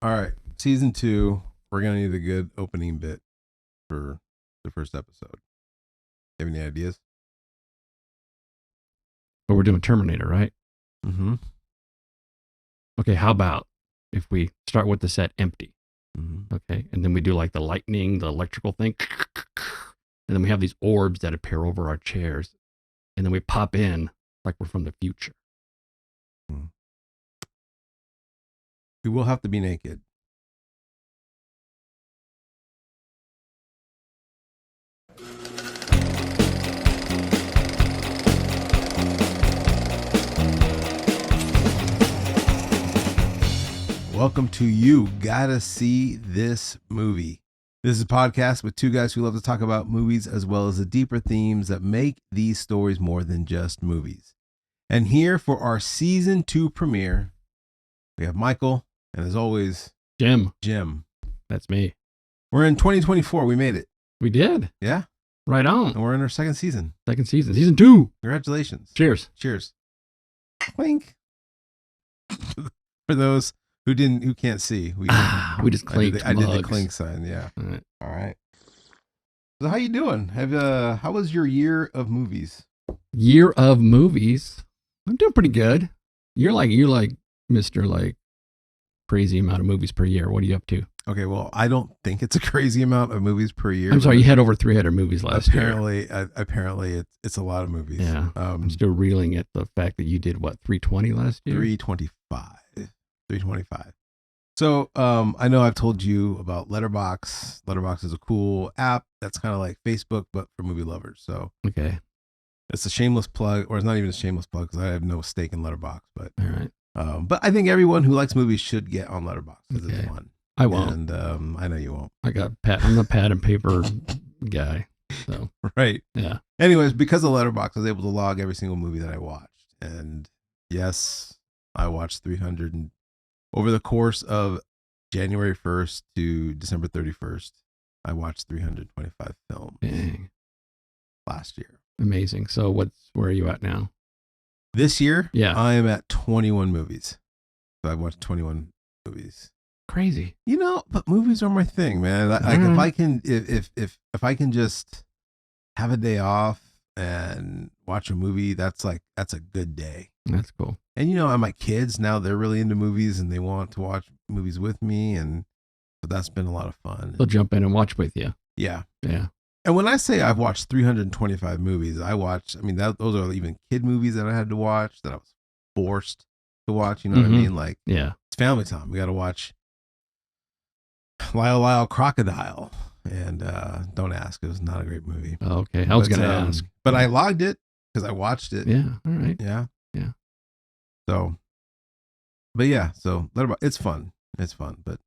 All right. Season 2, we're going to need a good opening bit for the first episode. You have any ideas? But we're doing Terminator, right? Mm-hmm. Okay, how about if we start with the set empty? Mm-hmm. Okay, and then we do like the lightning, the electrical thing. And then we have these orbs that appear over our chairs. And then we pop in like we're from the future. We will have to be naked. Welcome to You Gotta See This Movie. This is a podcast with two guys who love to talk about movies as well as the deeper themes that make these stories more than just movies. And here for our season 2 premiere, we have Michael and as always, Jim. That's me. We're in 2024. We made it. We did. Yeah. Right on. And we're in our second season. Season 2. Congratulations. Cheers. Clink. For those who can't see, we just clinked. I did the clink sign. Yeah. All right. So how you doing? How was your year of movies? Year of movies. I'm doing pretty good. You're like Mr. like crazy amount of movies per year. What are you up to? Okay, well, I don't think it's a crazy amount of movies per year. I'm sorry, you had over 300 movies last year. Apparently, it's a lot of movies. Yeah. I'm still reeling at the fact that you did what, 320 last year? 325. So I know I've told you about Letterboxd. Letterboxd is a cool app that's kind of like Facebook, but for movie lovers. So okay, it's a shameless plug, or it's not even a shameless plug because I have no stake in Letterboxd. But all right. But I think everyone who likes movies should get on Letterboxd because it's fun. I won't. And I know you won't. I'm the pad and paper guy. So right. Yeah. Anyways, because of Letterboxd, I was able to log every single movie that I watched. And yes, I watched 300 over the course of January 1st to December 31st. I watched 325 films. Dang. Last year. Amazing. So where are you at now? This year? Yeah. I am at 21 movies. So I've watched 21 movies. Crazy. You know, but movies are my thing, man. Like if I can if I can just have a day off and watch a movie, that's a good day. That's cool. And you know, my kids now, they're really into movies and they want to watch movies with me, and so that's been a lot of fun. They'll jump in and watch with you. Yeah. Yeah. And when I say I've watched 325 movies, those are even kid movies that I had to watch that I was forced to watch, you know what I mean? Like, yeah. It's family time. We got to watch Lyle Crocodile, and don't ask, it was not a great movie. Okay, I was going to ask, but I logged it because I watched it. Yeah, all right. Yeah. So it's fun. It's fun, but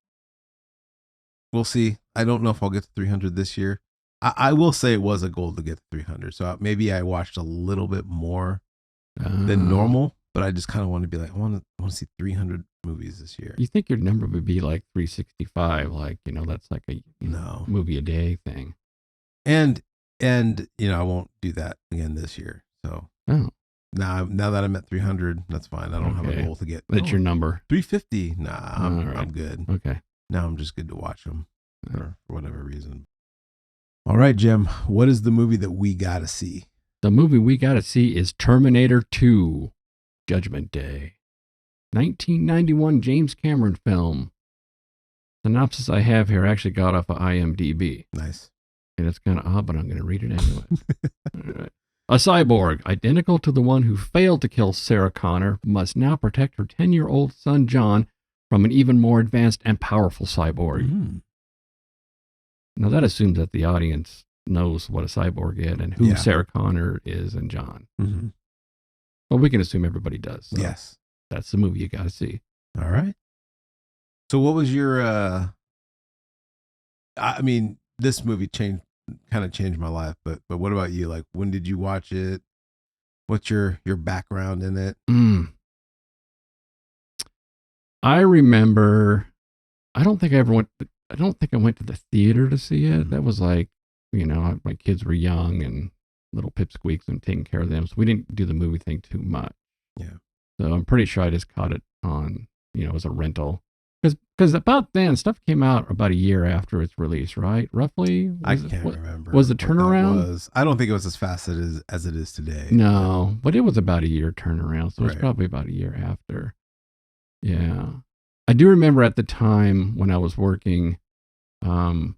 we'll see. I don't know if I'll get to 300 this year. I will say it was a goal to get to 300, so maybe I watched a little bit more than normal. But I just kind of want to be like, I want to see 300 movies this year. You think your number would be like 365, like, that's like a movie a day thing. And I won't do that again this year. So now that I'm at 300, that's fine. I don't have a goal to get. That's your number. 350. Nah, I'm good. Okay. Now I'm just good to watch them for whatever reason. All right, Jim, what is the movie that we got to see? The movie we got to see is Terminator 2. Judgment Day. 1991 James Cameron film. Synopsis I have here actually got off of IMDb. Nice. And it's kind of odd, but I'm going to read it anyway. Right. A cyborg, identical to the one who failed to kill Sarah Connor, must now protect her 10-year-old son John from an even more advanced and powerful cyborg. Mm-hmm. Now that assumes that the audience knows what a cyborg is and who Sarah Connor is and John. Mm-hmm. Well, we can assume everybody does. So yes. That's the movie you got to see. All right. So what was your, this movie kind of changed my life, but what about you? Like, when did you watch it? What's your background in it? I remember, I don't think I went to the theater to see it. Mm-hmm. That was like, my kids were young and little pipsqueaks and taking care of them. So we didn't do the movie thing too much. Yeah. So I'm pretty sure I just caught it on, as a rental. Because about then, stuff came out about a year after its release, right? Roughly? I can't remember. Was the what that turnaround? I don't think it was as fast as it is today. No, but it was about a year turnaround, so it was Right. probably about a year after. Yeah. I do remember at the time when I was working on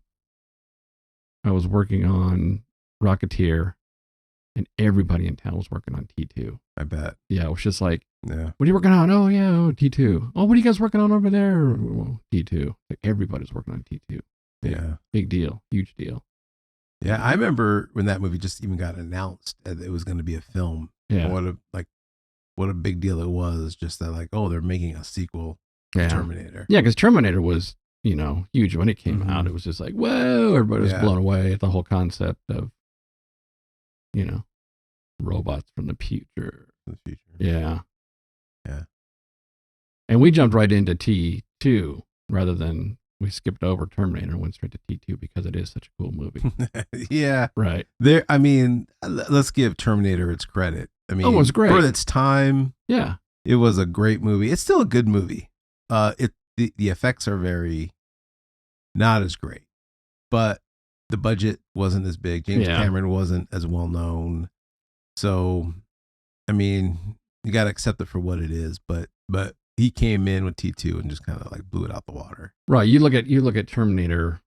Rocketeer, and everybody in town was working on T2. I bet. Yeah, it was just like, Yeah. what are you working on? Oh, yeah, T2. Oh, what are you guys working on over there? Well, T2. Like everybody's working on T2. Yeah. Big deal. Huge deal. Yeah. I remember when that movie just even got announced that it was going to be a film. Yeah. What a big deal it was. Just that, like, oh, they're making a sequel to Terminator. Yeah, because Terminator was, huge when it came out. It was just like, whoa, everybody was blown away at the whole concept of, robots from the future. Yeah. Yeah. And we jumped right into T2 rather than we skipped over Terminator and went straight to T2 because it is such a cool movie. Yeah. Right. Let's give Terminator its credit. I mean, it was great. For its time. Yeah. It was a great movie. It's still a good movie. The effects are not as great, but the budget wasn't as big. James Cameron wasn't as well known. So, I mean, you got to accept it for what it is, but he came in with T2 and just kind of like blew it out the water. Right. You look at Terminator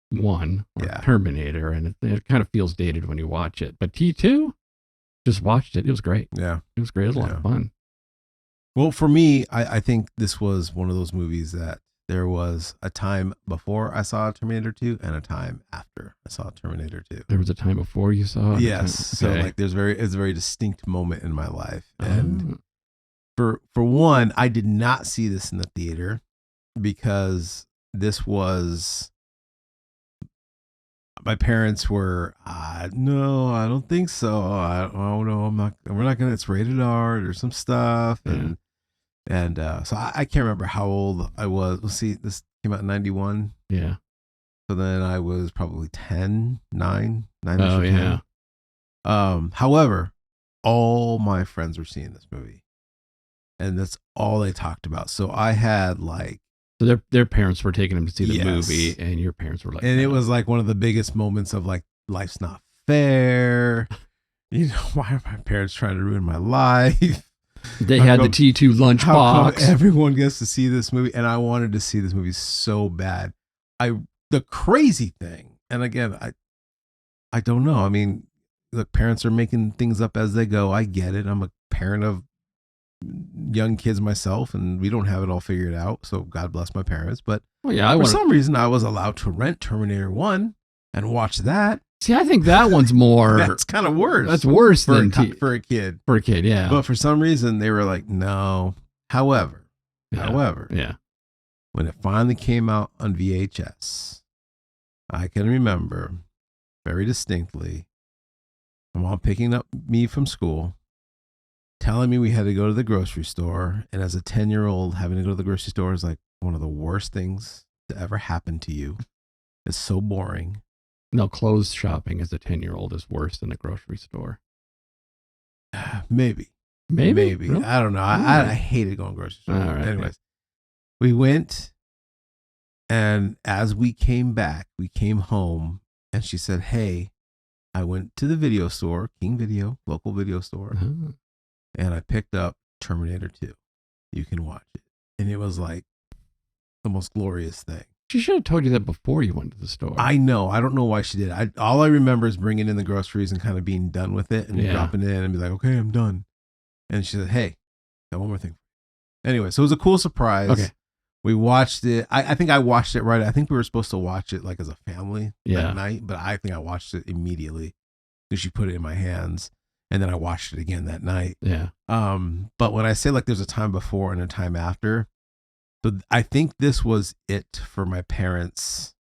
1 or Terminator, and it kind of feels dated when you watch it. But T2, just watched it. It was great. Yeah. It was great. It was a lot of fun. Well, for me, I think this was one of those movies that there was a time before I saw Terminator 2 and a time after I saw Terminator 2. There was a time before you saw it? Yes. Okay. So like it's a very distinct moment in my life. And for one, I did not see this in the theater because this was, my parents were, no, I don't think so. I don't know. We're not going to, it's rated R or some stuff. Yeah. And so I can't remember how old I was. Let's see, this came out in 91. Yeah. So then I was probably 9. Oh, yeah. 10. However, all my friends were seeing this movie. And that's all they talked about. So I had like, so their parents were taking them to see the movie, and your parents were like, and it was like one of the biggest moments of like, life's not fair. Why are my parents trying to ruin my life? They had the T2 lunchbox. Everyone gets to see this movie, and I wanted to see this movie so bad. The crazy thing, and again, I don't know. I mean, look, parents are making things up as they go. I get it. I'm a parent of young kids myself, and we don't have it all figured out. So God bless my parents. But for some reason, I was allowed to rent Terminator 1 and watch that. See, I think that one's more. That's kind of worse. That's worse for than a kid. For a kid, yeah. But for some reason, they were like, no. However, yeah. When it finally came out on VHS, I can remember very distinctly my mom picking up me from school, telling me we had to go to the grocery store. And as a 10-year-old, having to go to the grocery store is like one of the worst things to ever happen to you. It's so boring. No, clothes shopping as a 10-year-old is worse than a grocery store. Maybe. Really? I don't know. I hated going grocery store. All right. Anyways, we went, and as we came back, we came home, and she said, hey, I went to the video store, King Video, local video store, and I picked up Terminator 2. You can watch it. And it was like the most glorious thing. She should have told you that before you went to the store. I know. I don't know why she did. All I remember is bringing in the groceries and kind of being done with it and dropping it in and be like, okay, I'm done. And she said, hey, got one more thing. Anyway, so it was a cool surprise. Okay. We watched it. I think I watched it right. I think we were supposed to watch it like as a family that night, but I think I watched it immediately because she put it in my hands. And then I watched it again that night. Yeah. But when I say like there's a time before and a time after, so I think this was it for my parents.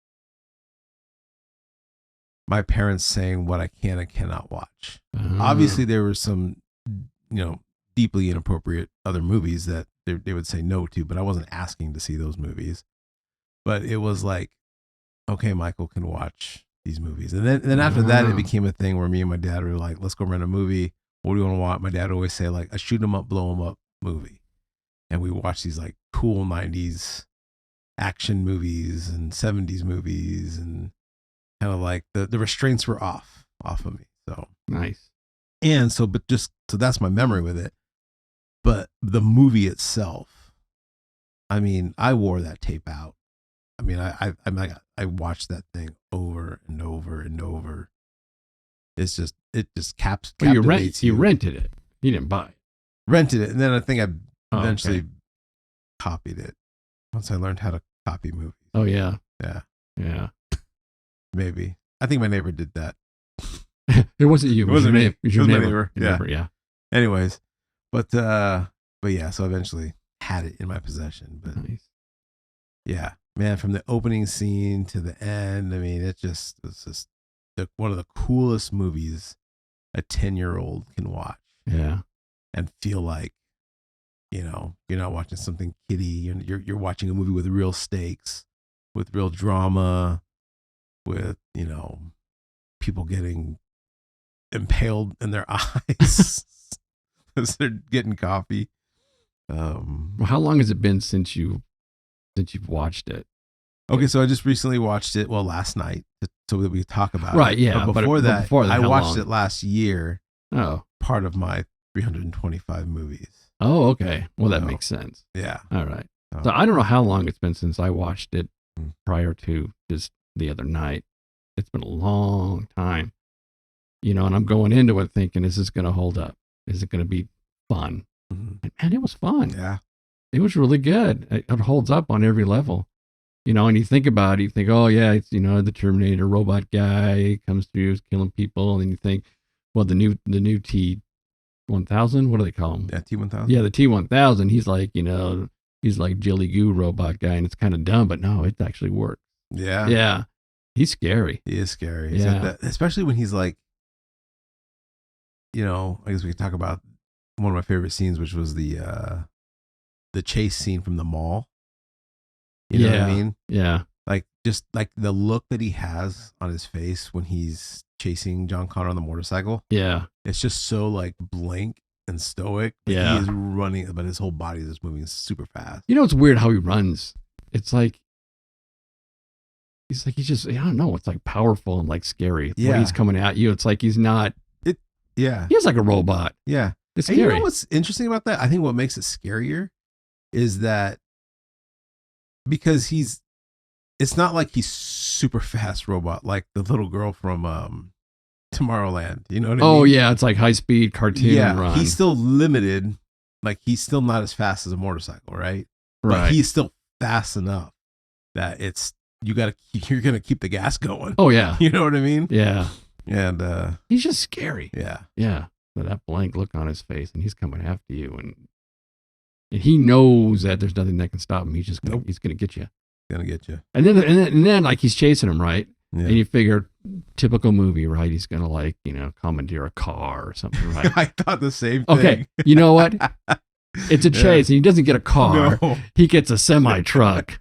My parents saying what I can and cannot watch. Obviously, there were some, deeply inappropriate other movies that they would say no to, but I wasn't asking to see those movies. But it was like, okay, Michael can watch these movies. And then after that, it became a thing where me and my dad were like, let's go rent a movie. What do you want to watch? My dad would always say like a shoot 'em up, blow 'em up movie. And we watched these like cool 90s action movies and 70s movies, and kind of like the restraints were off of me. So Nice. and so, but just so that's my memory with it. But the movie itself, I mean, I wore that tape out. I mean, I watched that thing over and over and over. It just Well, captivates you rented it. You didn't buy it. Rented it, and then I think I eventually okay. copied it once I learned how to copy movies. Oh yeah. Yeah, Yeah. maybe. I think my neighbor did that. It wasn't you. It wasn't me. It was It your was my neighbor. neighbor. Yeah. Anyways, but yeah, so I eventually had it in my possession. But Nice. yeah, man, from the opening scene to the end, I mean, it's just one of the coolest movies a 10-year-old can watch. Yeah. And feel like, you're not watching something kiddie. You're watching a movie with real stakes, with real drama, with, people getting impaled in their eyes as they're getting coffee. Well, how long has it been since you've watched it? Okay, so I just recently watched it. Well, last night, so that we could talk about it. Right. Yeah. But before that, I how watched long? it last year. Oh. Part of my 325 movies. Oh, okay. Well, that So, makes sense. Yeah. All right. So I don't know how long it's been since I watched it prior to just the other night. It's been a long time, and I'm going into it thinking, is this going to hold up? Is it going to be fun? Mm-hmm. And it was fun. Yeah. It was really good. It holds up on every level, and you think about it, you think, oh yeah, it's, the Terminator robot guy comes through, is killing people. And then you think, well, the new T-1000, what do they call him? Yeah, T-1000. Yeah, the T-1000. He's like, he's like Jilly Goo robot guy, and it's kind of dumb, but no, it actually works. Yeah. Yeah. He's scary. He is scary. Yeah. Especially when he's like, I guess we could talk about one of my favorite scenes, which was the chase scene from the mall. You know what I mean? Yeah. Like, just like the look that he has on his face when he's chasing John Connor on the motorcycle. Yeah. It's just so like blank and stoic. Like, Yeah. he is running, but his whole body is moving super fast. It's weird how he runs. It's like, he's just, I don't know. It's like powerful and like scary. Yeah. When he's coming at you, it's like he's not. Yeah. He's like a robot. Yeah. It's And scary. you know what's interesting about that? I think what makes it scarier is that because it's not like he's super fast robot like the little girl from Tomorrowland. You know what I mean? Oh yeah, it's like high speed cartoon run. He's still limited. Like, he's still not as fast as a motorcycle, right? Right. But he's still fast enough that you're gonna keep the gas going. Oh yeah. You know what I mean? Yeah. And He's just scary. yeah. Yeah. But that blank look on his face, and he's coming after you, and he knows that there's nothing that can stop him. He's just gonna, he's gonna get you. Gonna get you. And then like he's chasing him, right? Yeah. And you figure, typical movie, right? He's gonna like, commandeer a car or something, right? I thought the same thing. Okay, you know what? It's a chase, and he doesn't get a car. No. He gets a semi truck.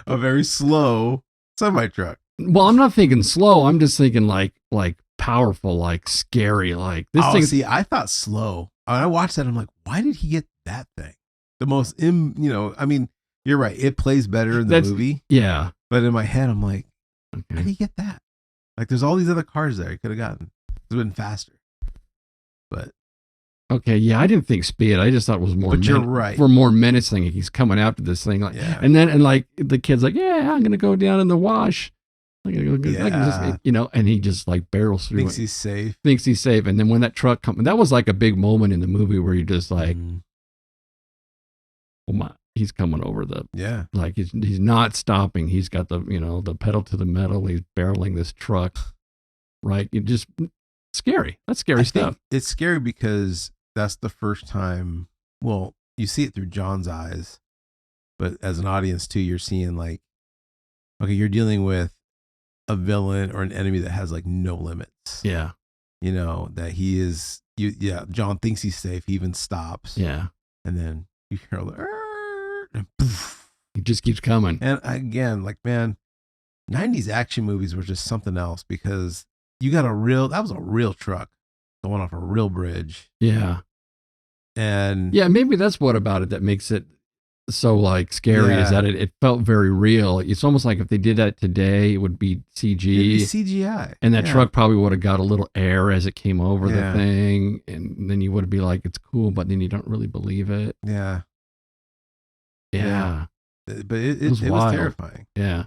A very slow semi truck. Well, I'm not thinking slow. I'm just thinking like powerful, like scary, like this thing. See, I thought slow. When I watched that, I'm like, why did he get that thing? The most, I mean, you're right. It plays better in the movie. Yeah. But in my head, I'm like, how Okay. did he get that? Like, there's all these other cars there he could have gotten. It's been faster. But Okay. Yeah, I didn't think speed. I just thought it was more. But you're right. For more menacing. He's coming after this thing, like, Yeah. and like the kid's like, yeah, I'm gonna go down in the wash. I'm gonna go, Yeah. and he just like barrels through. thinks it. he's safe. Thinks he's safe, and then when that truck comes, that was like a big moment in the movie where you're just like, oh my, he's coming over the. Yeah. Like he's not stopping. He's got the pedal to the metal. He's barreling this truck, right? It just scary. That's scary I stuff. think it's scary because that's the first time. Well, you see it through John's eyes, but as an audience too, you're seeing like, okay, you're dealing with a villain or an enemy that has like no limits. Yeah. That he is. John thinks he's safe. He even stops. Yeah. And then you hear all the. And poof. He just keeps coming. And again, like, man, 90s action movies were just something else because you got that was a real truck going off a real bridge. Yeah. And Yeah, maybe that's what about it that makes it so like scary is Yeah. that it felt very real. It's almost like if they did that today, it would be CG. It'd be CGI. And that Yeah. truck probably would have got a little air as it came over the Yeah. thing. And then you would be like, it's cool, but then you don't really believe it. Yeah. Yeah. But it was was wild. terrifying. Yeah.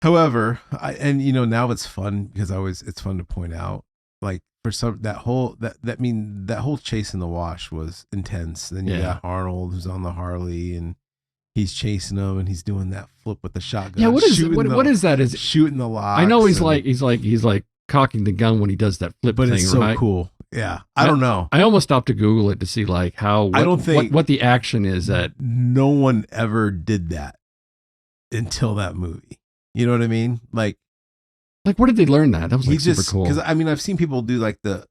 However, now it's fun because it's fun to point out, like for some that whole chase in the wash was intense. Then you got Arnold who's on the Harley and he's chasing him and he's doing that flip with the shotgun. Yeah, what is that? Is shooting the locks? I know he's like cocking the gun when he does that flip but thing, it's so right? cool. Yeah, I don't know. I almost stopped to Google it to see like how I don't think what the action is that no one ever did that until that movie. You know what I mean? Like where did they learn that? That was like super cool. Because I've seen people do like but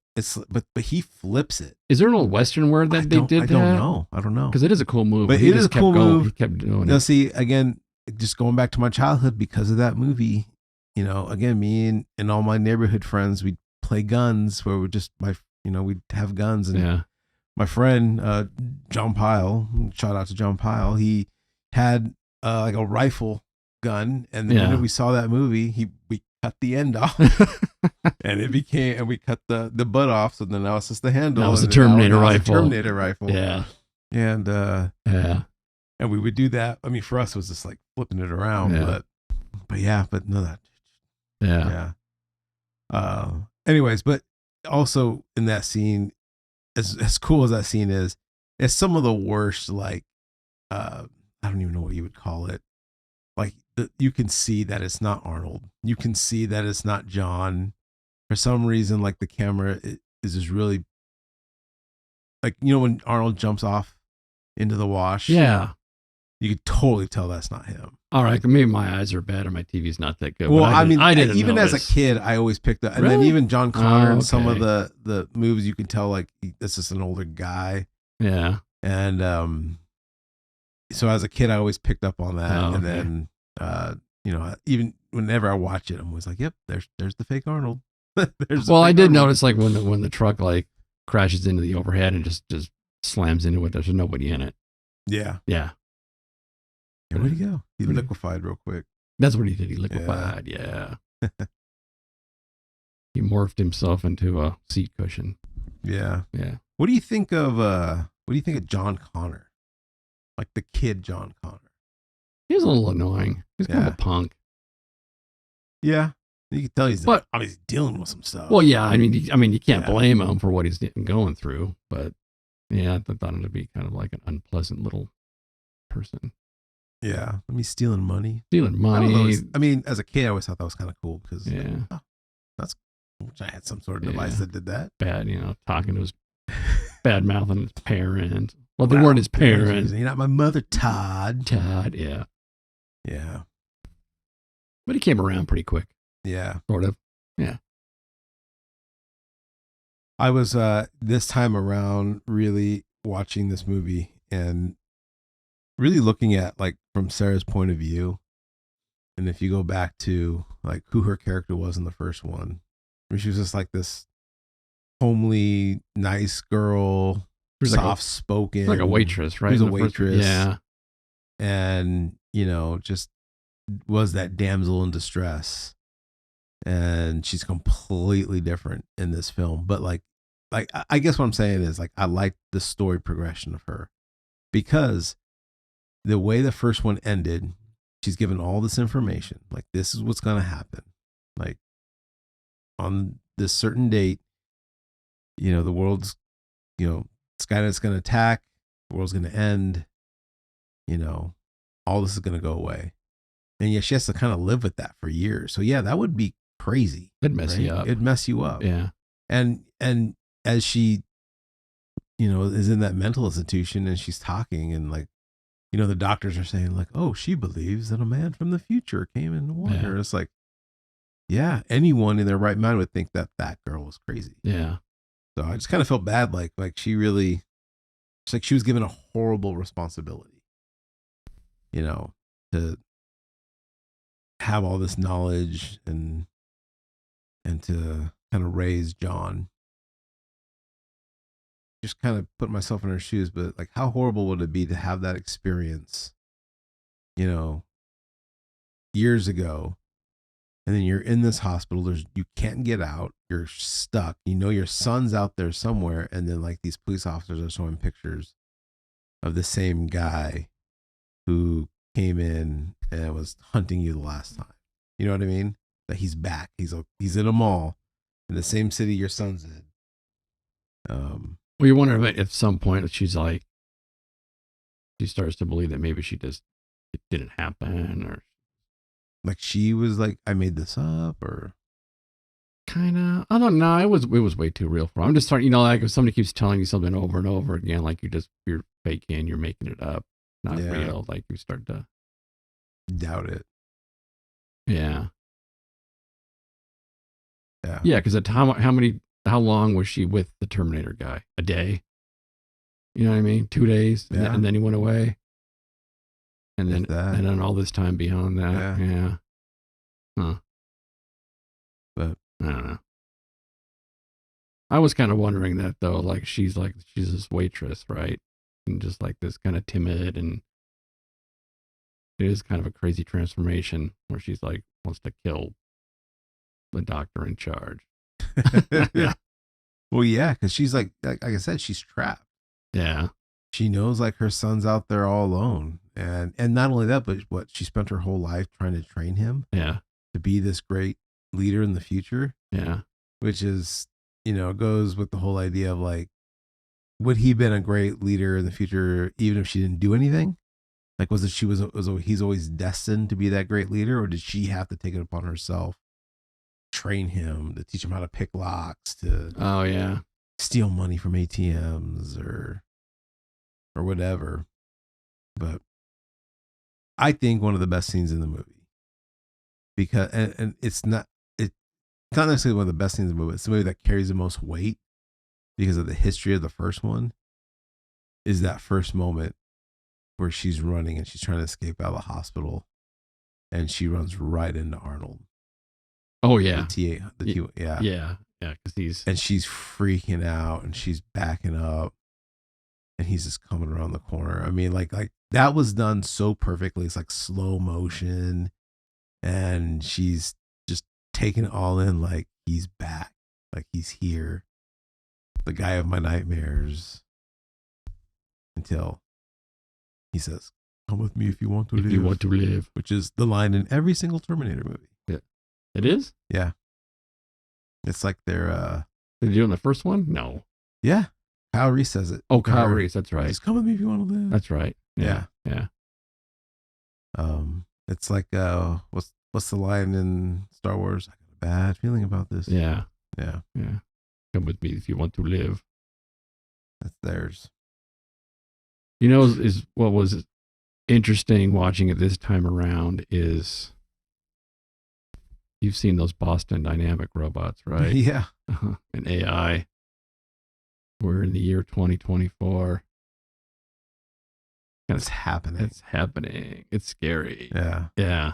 he flips it. Is there an old Western where that they did that? I don't know. Because it is a cool move. But it is a cool move. He kept doing Now, it. see, again, just going back to my childhood because of that movie, again, me and all my neighborhood friends, we'd play guns where we'd have guns. And my friend, John Pyle, shout out to John Pyle, he had like a rifle gun. And the minute we saw that movie, we cut the end off and we cut the butt off. So then now it's just the handle. That was the Terminator rifle. Terminator rifle. Yeah. And, and we would do that. I mean, for us, it was just like flipping it around, but no, that. Yeah. Anyways, but also in that scene, as cool as that scene is, it's some of the worst, like, I don't even know what you would call it. Like you can see that it's not Arnold. You can see that it's not John. For some reason, like the camera is just really like, when Arnold jumps off into the wash. Yeah. You could totally tell that's not him. All right. Maybe my eyes are bad or my TV's not that good. Well, I didn't even notice. as a kid, I always picked up. And Really? then even John Connor and some of okay. the movies, you can tell like this is an older guy. Yeah. And so as a kid, I always picked up on that. Oh, and okay. then, even whenever I watch it, I'm always like, yep, there's the fake Arnold. Well, I did notice like when the truck like crashes into the overhead and just slams into it, there's nobody in it. Yeah. Yeah. Where'd he go? He liquefied real quick. That's what he did. He liquefied. Yeah. He morphed himself into a seat cushion. Yeah. Yeah. What do you think of John Connor? Like the kid John Connor. He was a little annoying. He's kind of a punk. Yeah. You can tell he's obviously dealing with some stuff. Well, yeah. I mean, you can't blame him for what he's going through, but yeah, I thought him to be kind of like an unpleasant little person. Yeah. I mean, stealing money. I mean, as a kid, I always thought that was kind of cool because that's which I had some sort of device that did that. Bad, talking to his bad mouthing his parents. Well, they weren't his parents. You're not my mother, Todd. Todd, yeah. Yeah. But he came around pretty quick. Yeah. Sort of. Yeah. I was this time around really watching this movie and really looking at like from Sarah's point of view. And if you go back to like who her character was in the first one, I mean, she was just like this homely, nice girl, soft spoken, like a waitress, right? She was a waitress. Yeah. And, just was that damsel in distress. And she's completely different in this film. But like I guess what I'm saying is like I like the story progression of her because the way the first one ended, she's given all this information. Like this is what's gonna happen. Like on this certain date, the world's Skynet's gonna attack, the world's gonna end, all this is gonna go away. And yeah, she has to kind of live with that for years. So yeah, that would be crazy. It'd mess you up. It'd mess you up. Yeah. And as she, is in that mental institution and she's talking and like, the doctors are saying like, oh, she believes that a man from the future came in the water. Yeah. It's like, yeah, anyone in their right mind would think that girl was crazy. Yeah. So I just kind of felt bad. Like she really, it's like she was given a horrible responsibility, to have all this knowledge and to kind of raise John. just kind of put myself in her shoes, but like, how horrible would it be to have that experience, you know, years ago, and then you're in this hospital. You can't get out. You're stuck. You know your son's out there somewhere, and then like these police officers are showing pictures of the same guy who came in and was hunting you the last time. You know what I mean? That he's back. He's in a mall in the same city your son's in. Well, you wonder if at some point she starts to believe that maybe it didn't happen, or like she was like, I made this up, or kind of. I don't know. It was way too real for her. I'm just starting, like if somebody keeps telling you something over and over again, like you're faking, you're making it up, not real. Like you start to doubt it. Yeah. Yeah. Yeah, because how long was she with the Terminator guy? A day? You know what I mean? 2 days, and then he went away, and then all this time beyond that. Yeah. Huh. But I don't know. I was kind of wondering that though. Like she's this waitress, right? And just like this kind of timid, and it is kind of a crazy transformation where she's like wants to kill the doctor in charge. Yeah. Well, yeah, because she's like I said, she's trapped. Yeah. She knows like her son's out there all alone, and not only that, but she spent her whole life trying to train him. Yeah. To be this great leader in the future. Yeah. Which is, goes with the whole idea of like, would he been a great leader in the future even if she didn't do anything? Like, was it he's always destined to be that great leader, or did she have to take it upon herself, train him, to teach him how to pick locks, to steal money from ATMs or whatever? But I think one of the best scenes in the movie, because and it's not necessarily one of the best scenes in the movie. It's the movie that carries the most weight because of the history of the first one. Is that first moment where she's running and she's trying to escape out of the hospital, and she runs right into Arnold. Oh yeah, yeah, because she's freaking out and she's backing up, and he's just coming around the corner. I mean, like that was done so perfectly. It's like slow motion, and she's just taking it all in. Like he's back, like he's here, the guy of my nightmares. Until he says, "Come with me if you want to live." If you want to live, which is the line in every single Terminator movie. Yeah, it is. Yeah, it's like they're. Did you do it in the first one? No. Yeah, Kyle Reese says it. Oh, Kyle Reese, that's right. Just come with me if you want to live. That's right. Yeah. It's like what's the line in Star Wars? I got a bad feeling about this. Yeah. Yeah. Come with me if you want to live. That's theirs. Is what was interesting watching it this time around is you've seen those Boston Dynamic robots, right? Yeah. And AI. We're in the year 2024. It's happening. It's happening. It's scary. Yeah. Yeah.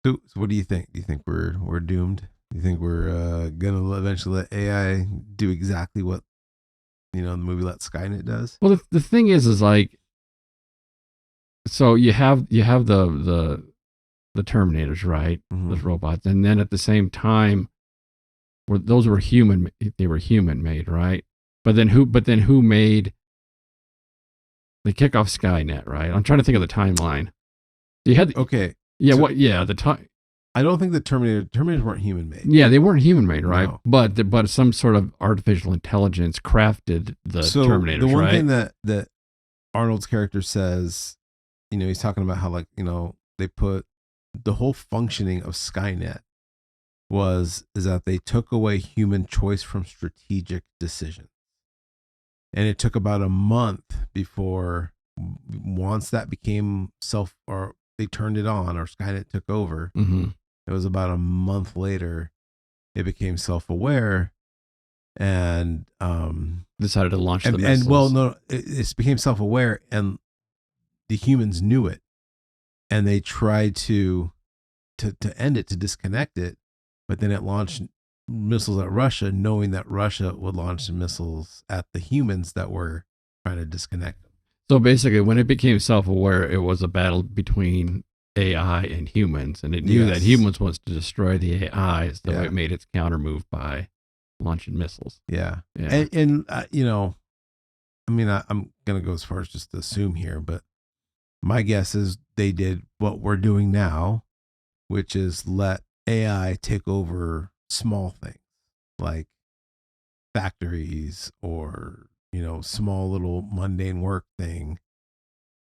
So what do you think? Do you think we're doomed? Do you think we're gonna eventually let AI do exactly what the movie Let Skynet does? Well, the thing is like, so you have the Terminators, right? Mm-hmm. Those robots, and then at the same time, those were human. They were human made, right? But then who made the kickoff Skynet? Right. I'm trying to think of the timeline. You had okay. Yeah. So, the time. I don't think the Terminators weren't human made. Yeah, they weren't human made, right? No. But some sort of artificial intelligence crafted the Terminators. The one right? thing that Arnold's character says, he's talking about how they put the whole functioning of Skynet is that they took away human choice from strategic decisions, and it took about a month before once that became they turned it on or Skynet took over. Mm-hmm. It was about a month later it became self-aware and decided to launch the missiles. It became self-aware, and the humans knew it, and they tried to end it, to disconnect it, but then it launched missiles at Russia, knowing that Russia would launch the missiles at the humans that were trying to disconnect them. So basically, when it became self-aware, it was a battle between AI and humans, and it knew that humans wants to destroy the AI, so it made its counter move by launching missiles. Yeah. And you know, I mean, I'm going to go as far as just to assume here, but my guess is they did what we're doing now, which is let AI take over small things like factories or, you know, small little mundane work thing.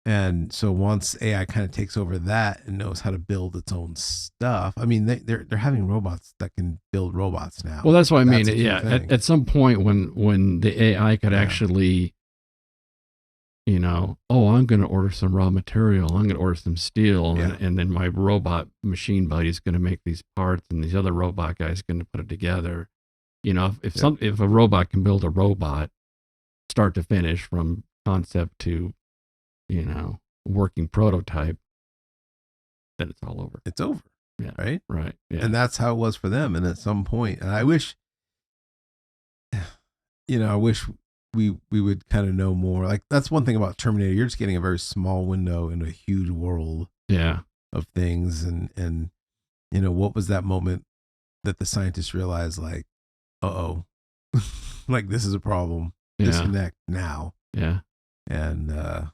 And so once AI kind of takes over that and knows how to build its own stuff, I mean, they're having robots that can build robots now. Well, that's what I mean. Yeah, at some point when the AI could actually, you know, oh, I'm going to order some raw material, I'm going to order some steel, and then my robot machine buddy is going to make these parts, and these other robot guys going to put it together. You know, if a robot can build a robot, start to finish from concept to, you know, working prototype, then it's all over. It's over. Yeah. Right. Right. Yeah. And that's how it was for them. And at some point, and I wish, you know, I wish we would kind of know more. Like, that's one thing about Terminator. You're just getting a very small window into a huge world of things. And, you know, what was that moment that the scientists realized, like, uh-oh, like, this is a problem. Disconnect now. Yeah. And,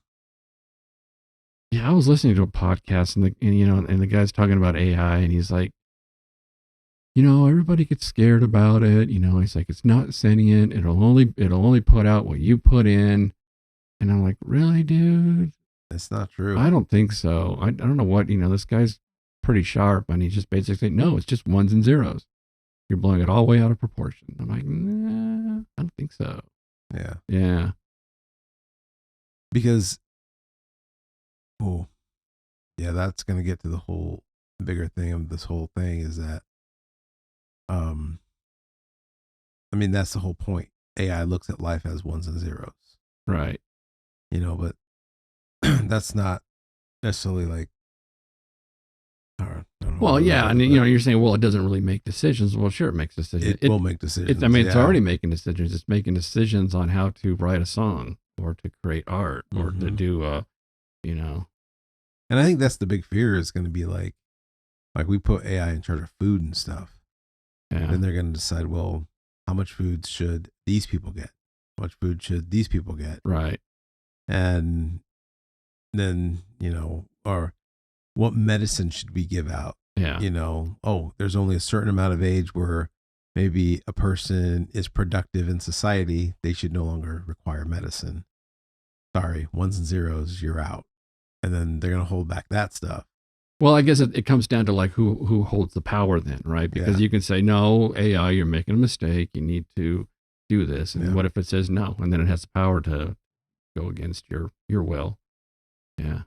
I was listening to a podcast and the guy's talking about AI, and he's like, you know, everybody gets scared about it. You know, he's like, it's not sentient. It'll only put out what you put in. And I'm like, really, dude? That's not true. I don't think so. I don't know what, you know, this guy's pretty sharp, and he's just basically, no, it's just ones and zeros. You're blowing it all the way out of proportion. I'm like, nah, I don't think so. Yeah. Yeah. Because, that's going to get to the whole bigger thing of this whole thing is that, I mean, that's the whole point. AI looks at life as ones and zeros. Right. You know, but that's not necessarily like, well, yeah, and you know, you're saying, well, it doesn't really make decisions. Well, sure, it makes decisions. It will make decisions. I mean, it's already making decisions. It's making decisions on how to write a song or to create art or to do, you know. And I think that's the big fear is going to be like we put AI in charge of food and stuff. Yeah. And they're going to decide, well, how much food should these people get? How much food should these people get? Right. And then, you know, or what medicine should we give out? Yeah. You know, there's only a certain amount of age where maybe a person is productive in society. They should no longer require medicine. Sorry, ones and zeros, you're out. And then they're going to hold back that stuff. Well, I guess it comes down to like who holds the power then, right? Because you can say, no, AI, you're making a mistake. You need to do this. And what if it says no? And then it has the power to go against your will. Yeah.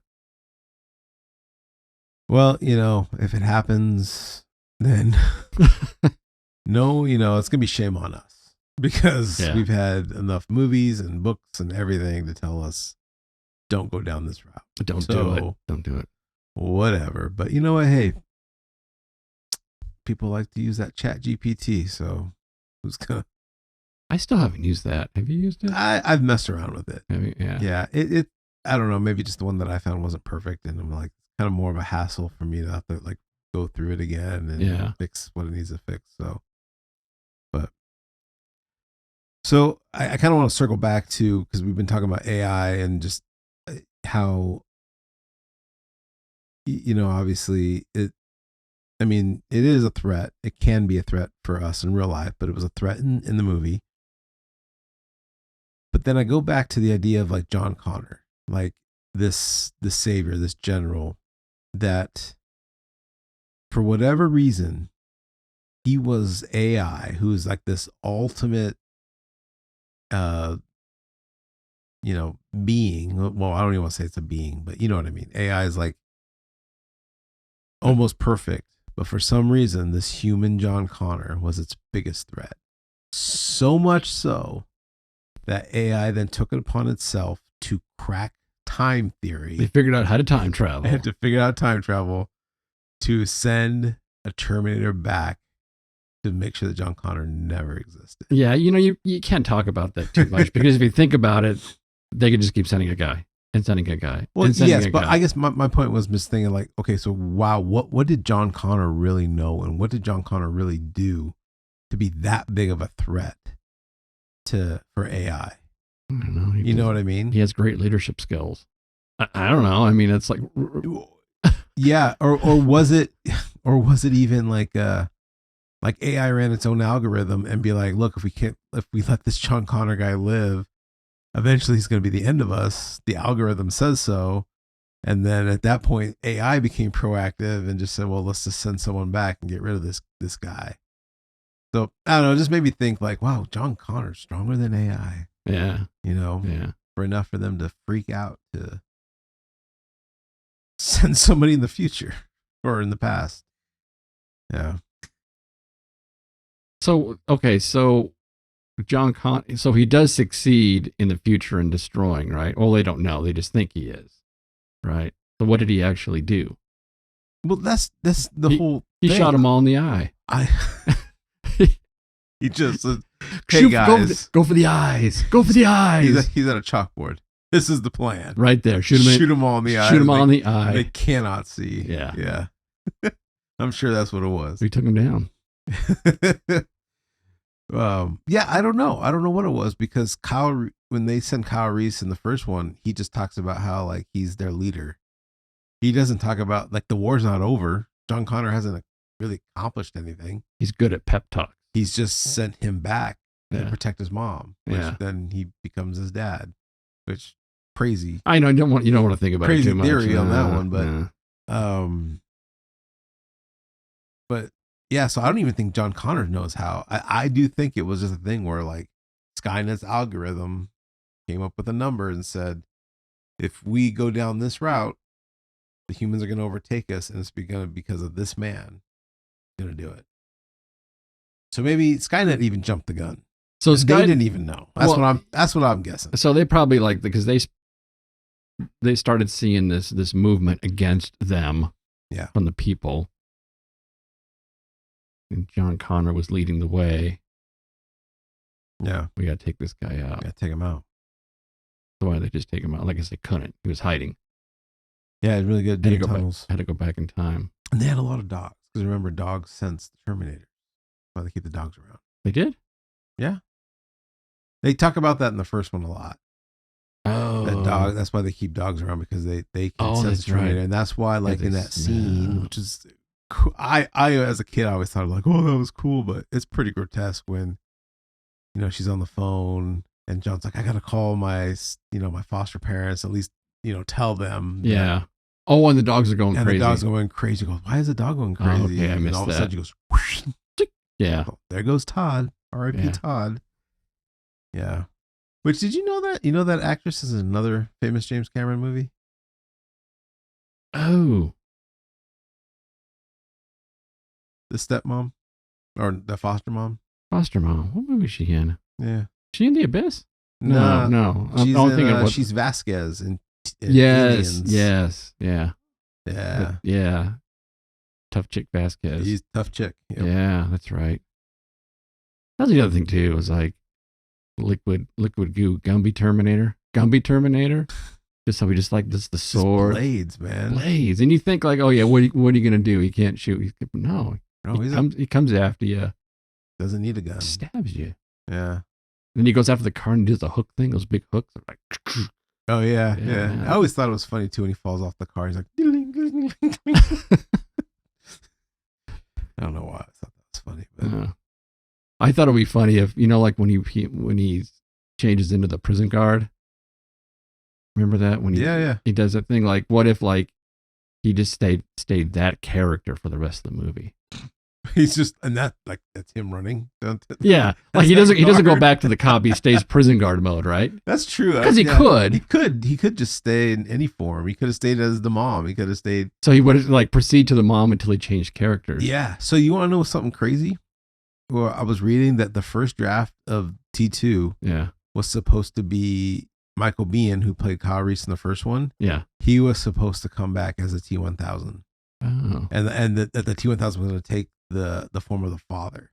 Well, you know, if it happens, then no, you know, it's going to be shame on us because we've had enough movies and books and everything to tell us don't go down this route. Don't do it. Don't do it. Whatever. But you know what? Hey, people like to use that Chat GPT. So who's going to? I still haven't used that. Have you used it? I've messed around with it. Have you? Yeah. Yeah. It I don't know. Maybe just the one that I found wasn't perfect. And I'm like, kind of more of a hassle for me to have to like go through it again and fix what it needs to fix. So I kind of want to circle back to, because we've been talking about AI and just how, you know, obviously it is a threat. It can be a threat for us in real life, but it was a threat in the movie. But then I go back to the idea of like John Connor, like the savior, this general, that for whatever reason, he was AI, who's like this ultimate, you know, being. Well, I don't even want to say it's a being, but you know what I mean. AI is like almost perfect, but for some reason, this human John Connor was its biggest threat. So much so that AI then took it upon itself to crack time theory. They figured out how to time travel. They had to figure out time travel to send a Terminator back to make sure that John Connor never existed. Yeah, you can't talk about that too much because if you think about it, they could just keep sending a guy and sending a guy. Well, and sending yes, a but guy. I guess my point was just thinking like, okay, so wow, what did John Connor really know, and what did John Connor really do to be that big of a threat for AI? I don't know. You know what I mean? He has great leadership skills. I don't know. I mean, it's like, yeah, or was it even like AI ran its own algorithm and be like, look, if we let this John Connor guy live, eventually he's going to be the end of us. The algorithm says so. And then at that point, AI became proactive and just said, well, let's just send someone back and get rid of this guy. So I don't know, it just made me think like, wow, John Connor's stronger than AI. yeah, Yeah. For enough for them to freak out to send somebody in the future or in the past. Yeah. So, okay, so so he does succeed in the future in destroying, right? Well, they don't know. They just think he is, right? So what did he actually do? Well, that's the whole He thing. shot them all in the eye. He just said, hey guys. Go for the eyes. Go for the eyes. He's at a chalkboard. This is the plan. Right there. Shoot them all in the eye. Shoot them all in the eye. They cannot see. Yeah. Yeah. I'm sure that's what it was. We took him down. Yeah, I don't know. I don't know what it was because when they send Kyle Reese in the first one, he just talks about how like he's their leader. He doesn't talk about like the war's not over. John Connor hasn't really accomplished anything. He's good at pep talks. He's just sent him back to protect his mom, which then he becomes his dad, which crazy. I know you don't want to think about crazy it too much. Theory on that one, but yeah, so I don't even think John Connor knows how. I do think it was just a thing where like Skynet's algorithm came up with a number and said, if we go down this route, the humans are going to overtake us, and it's because of this man going to do it. So maybe Skynet even jumped the gun. So they didn't even know. That's what I'm guessing. So they probably because they started seeing this movement against them, from the people, and John Connor was leading the way. Yeah, we got to take this guy out. Yeah, take him out. So why did they just take him out? Like I said, couldn't. He was hiding. Yeah, it's really good. Had to go back in time. And they had a lot of dogs because remember, dogs sense the Terminator. Why they keep the dogs around. They did? Yeah. They talk about that in the first one a lot. Oh. That's why they keep dogs around because they can sense the right. Terminator. And that's why like in that scene, which is cool. I as a kid I always thought like, oh, that was cool, but it's pretty grotesque when she's on the phone and John's like, I gotta call my my foster parents, at least, tell them. Yeah. Oh, and the dogs are going crazy. And the dogs are going crazy. He goes, why is the dog going crazy? Oh, okay, I missed and all of a that. sudden she goes, whoosh. Yeah. Oh, there goes Todd. R.I.P. Todd. Yeah. Which, did you know that? You know that actress is in another famous James Cameron movie? Oh. The stepmom? Or the foster mom? Foster mom. What movie is she in? Yeah. She in The Abyss? No. She's Vasquez in Yes. Aliens. Yes. Yeah. Yeah. Yeah. Tough chick Vasquez. She's tough chick. Yep. Yeah, that's right. That's the other thing too. Was like liquid goo, Gumby Terminator. Just how we just like this the sword, blades, man, blades, and you think like, oh yeah, what are you gonna do? He can't shoot. No, he comes after you. Doesn't need a gun. Stabs you. Yeah. Then he goes after the car and does the hook thing. Those big hooks are like. Oh yeah. I always thought it was funny too when he falls off the car. He's like. I don't know why I thought that was funny, but I thought it'd be funny if like when he changes into the prison guard. Remember that when he does that thing? Like, what if like he just stayed that character for the rest of the movie? He's just that's him running. Yeah, like he doesn't go back to the cop. He stays prison guard mode, right? That's true. Because he could just stay in any form. He could have stayed as the mom. He could have stayed. So he would like proceed to the mom until he changed characters. Yeah. So you want to know something crazy? Well, I was reading that the first draft of T2 was supposed to be Michael Biehn, who played Kyle Reese in the first one. Yeah. He was supposed to come back as a T-1000. Oh. And the T-1000 was going to take the form of the father.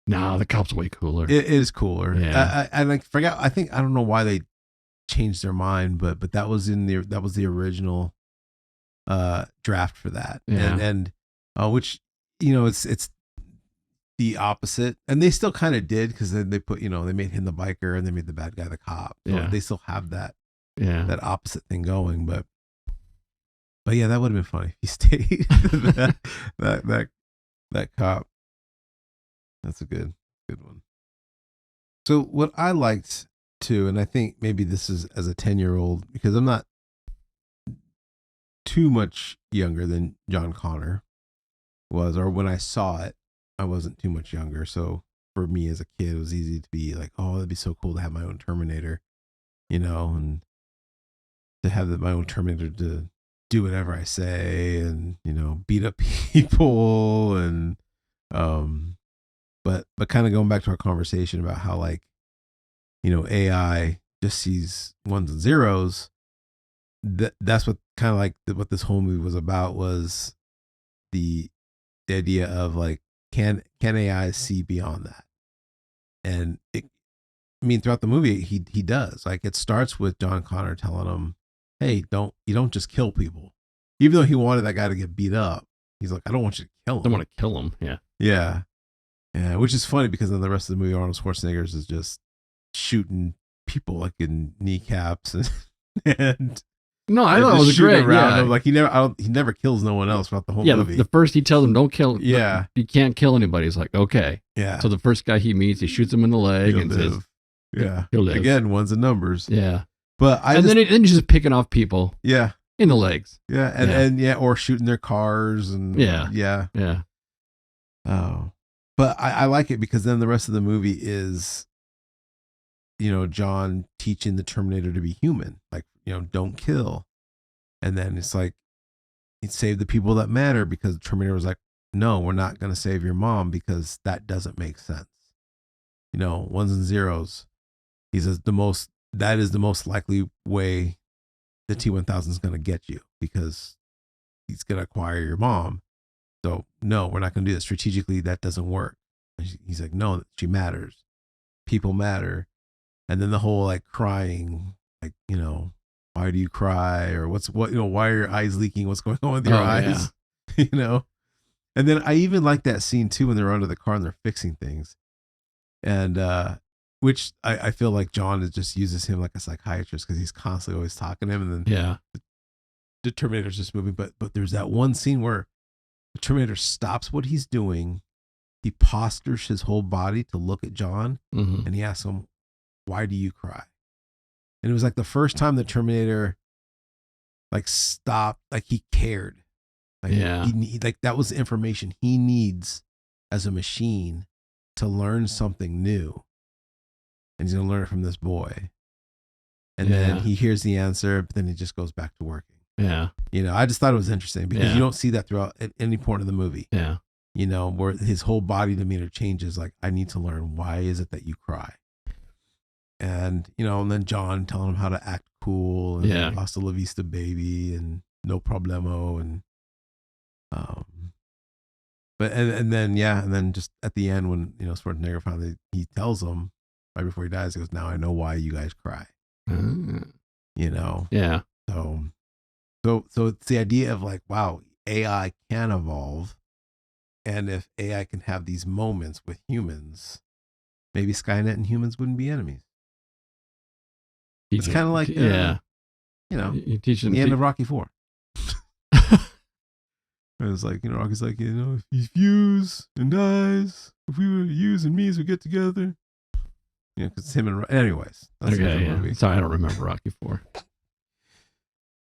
No, the cop's way cooler. It is cooler. Yeah. I like forgot. I think I don't know why they changed their mind, but that was the original draft for that. Yeah. And which it's the opposite, and they still kind of did, because then they put they made him the biker and they made the bad guy the cop. So Yeah. they still have that Yeah. opposite thing going, but yeah, that would have been funny if he stayed that cop. That's a good one. So what I liked too, and I think maybe this is as a 10-year-old, because I'm not too much younger than John Connor was, or when I saw it, I wasn't too much younger. So for me as a kid, it was easy to be like, oh, that'd be so cool to have my own Terminator, and to have my own Terminator to do whatever I say, and beat up people, and but kind of going back to our conversation about how, like, AI just sees ones and zeros. That's what kind of like what this whole movie was about, was the idea of like, can AI see beyond that? And throughout the movie, he does. Like, it starts with John Connor telling him, hey, you don't just kill people. Even though he wanted that guy to get beat up, he's like, I don't want you to kill him. I don't want to kill him. Yeah. Yeah, which is funny, because then the rest of the movie, Arnold Schwarzenegger is just shooting people like in kneecaps and no, I thought it was great. Yeah, him. Like, he never kills no one else throughout the whole movie. The first he tells him don't kill. Yeah, you can't kill anybody. He's like, okay. Yeah. So the first guy he meets, he shoots him in the leg and says, yeah, he'll live. Again, ones and numbers. Yeah. But then he's just picking off people. Yeah. In the legs. Yeah, and or shooting their cars, and yeah. Oh, but I like it, because then the rest of the movie is, John teaching the Terminator to be human, like, don't kill. And then it's like, he'd save the people that matter, because the Terminator was like, no, we're not going to save your mom, because that doesn't make sense. Ones and zeros. He says that is the most likely way the T-1000 is going to get you, because he's going to acquire your mom. So no, we're not going to do that. Strategically, that doesn't work. And he's like, no, she matters. People matter. And then the whole like crying, like, why do you cry? Or why are your eyes leaking? What's going on with your eyes? Yeah. And then I even like that scene too, when they're under the car and they're fixing things. And, which I feel like John just uses him like a psychiatrist, because he's constantly always talking to him. And then the Terminator's just moving. But there's that one scene where the Terminator stops what he's doing. He postures his whole body to look at John, and he asks him, why do you cry? And it was like the first time the Terminator like stopped, like he cared. Like, he like that was the information he needs as a machine to learn something new. And he's going to learn it from this boy. And then he hears the answer, but then he just goes back to working. Yeah. I just thought it was interesting, because you don't see that throughout at any point in the movie. Yeah. Where his whole body demeanor changes. Like, I need to learn, why is it that you cry? And, and then John telling him how to act cool, and hasta la vista baby, and no problemo. And, but, and then just at the end, when, Schwarzenegger finally, he tells him right before he dies, he goes, now I know why you guys cry. Yeah. So it's the idea of like, wow, AI can evolve. And if AI can have these moments with humans, maybe Skynet and humans wouldn't be enemies. It's kind of like, you teach them the end of Rocky IV. It was like, Rocky's like, if he fuse and dies, if we were yous and me's would get together. Because him and anyways. That's movie. Sorry, I don't remember Rocky IV.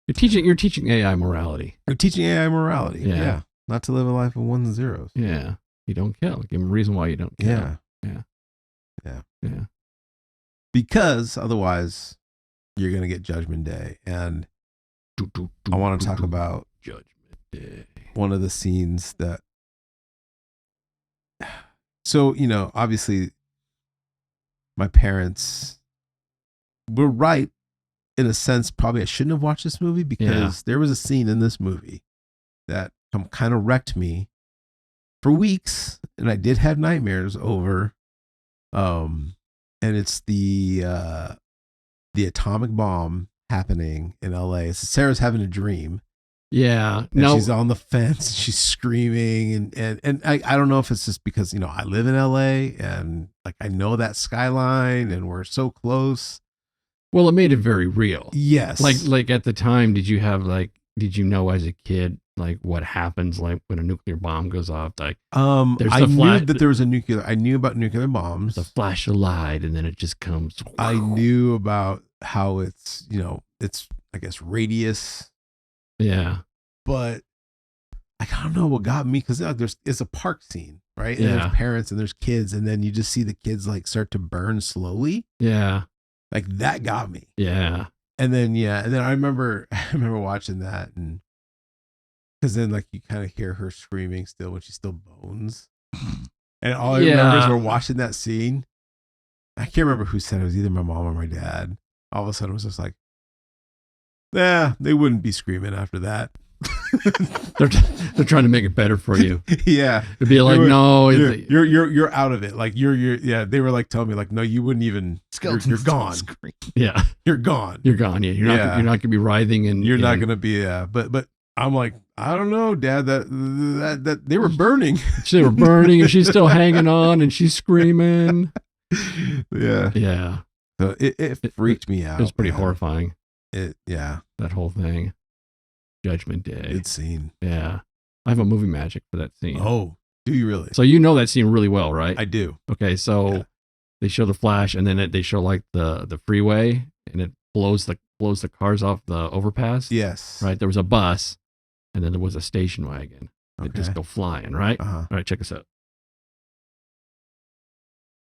You're teaching AI morality. You're teaching AI morality. Yeah. Not to live a life of ones and zeros. Yeah. You don't kill. Give him a reason why you don't kill. Yeah. Because otherwise, you're going to get Judgment Day. And I want to talk about Judgment Day. One of the scenes that. So, obviously, my parents were right in a sense. Probably I shouldn't have watched this movie, because there was a scene in this movie that kind of wrecked me for weeks, and I did have nightmares over, and it's the atomic bomb happening in LA. So Sarah's having a dream. Yeah. And she's on the fence, she's screaming, and I don't know if it's just because, I live in LA and like I know that skyline and we're so close. Well, it made it very real. Yes. Like at the time, did you know as a kid, like what happens like when a nuclear bomb goes off? Like, I knew that there was I knew about nuclear bombs. The flash of light, and then it just comes. I knew about how it's, it's, I guess, radius. Yeah. But I don't know what got me, because it's a park scene, right? And there's parents and there's kids, and then you just see the kids like start to burn slowly. Yeah. Like that got me. Yeah. And then I remember watching that, and because then like you kind of hear her screaming still when she still bones. And all I remember is we're watching that scene. I can't remember who said it. It was either my mom or my dad. All of a sudden it was just like, they wouldn't be screaming after that. they're trying to make it better for you. Yeah. It'd be like, no, you're out of it. Like you're they were like telling me like, no, you wouldn't even, you're gone. Yeah. You're gone. You're gone. Yeah. You're not gonna be writhing, and you're not gonna be, but I'm like, I don't know, Dad, that they were burning. They were burning and she's still hanging on and she's screaming. Yeah. Yeah. So it freaked me out. It was pretty horrifying. That whole thing. Judgment Day. Good scene. Yeah. I have a movie magic for that scene. Oh, do you really? So you know that scene really well, right? I do. Okay, so they show the flash, and then they show like the freeway, and it blows the cars off the overpass. Yes. Right? There was a bus, and then there was a station wagon. It just go flying, right? Uh-huh. All right, check this out.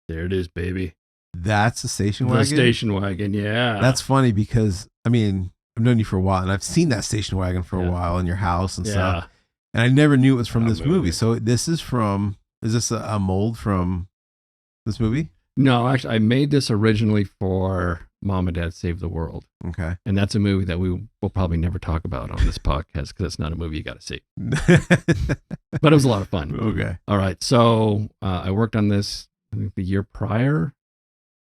There it is, baby. That's the station wagon? The station wagon, yeah. That's funny because, I mean, I've known you for a while, and I've seen that station wagon for a while in your house and stuff. And I never knew it was from this movie. So this is this a mold from this movie? No, actually, I made this originally for Mom and Dad Save the World. Okay. And that's a movie that we will probably never talk about on this podcast because it's not a movie you got to see. But it was a lot of fun. Okay. All right. So I worked on this, I think, the year prior.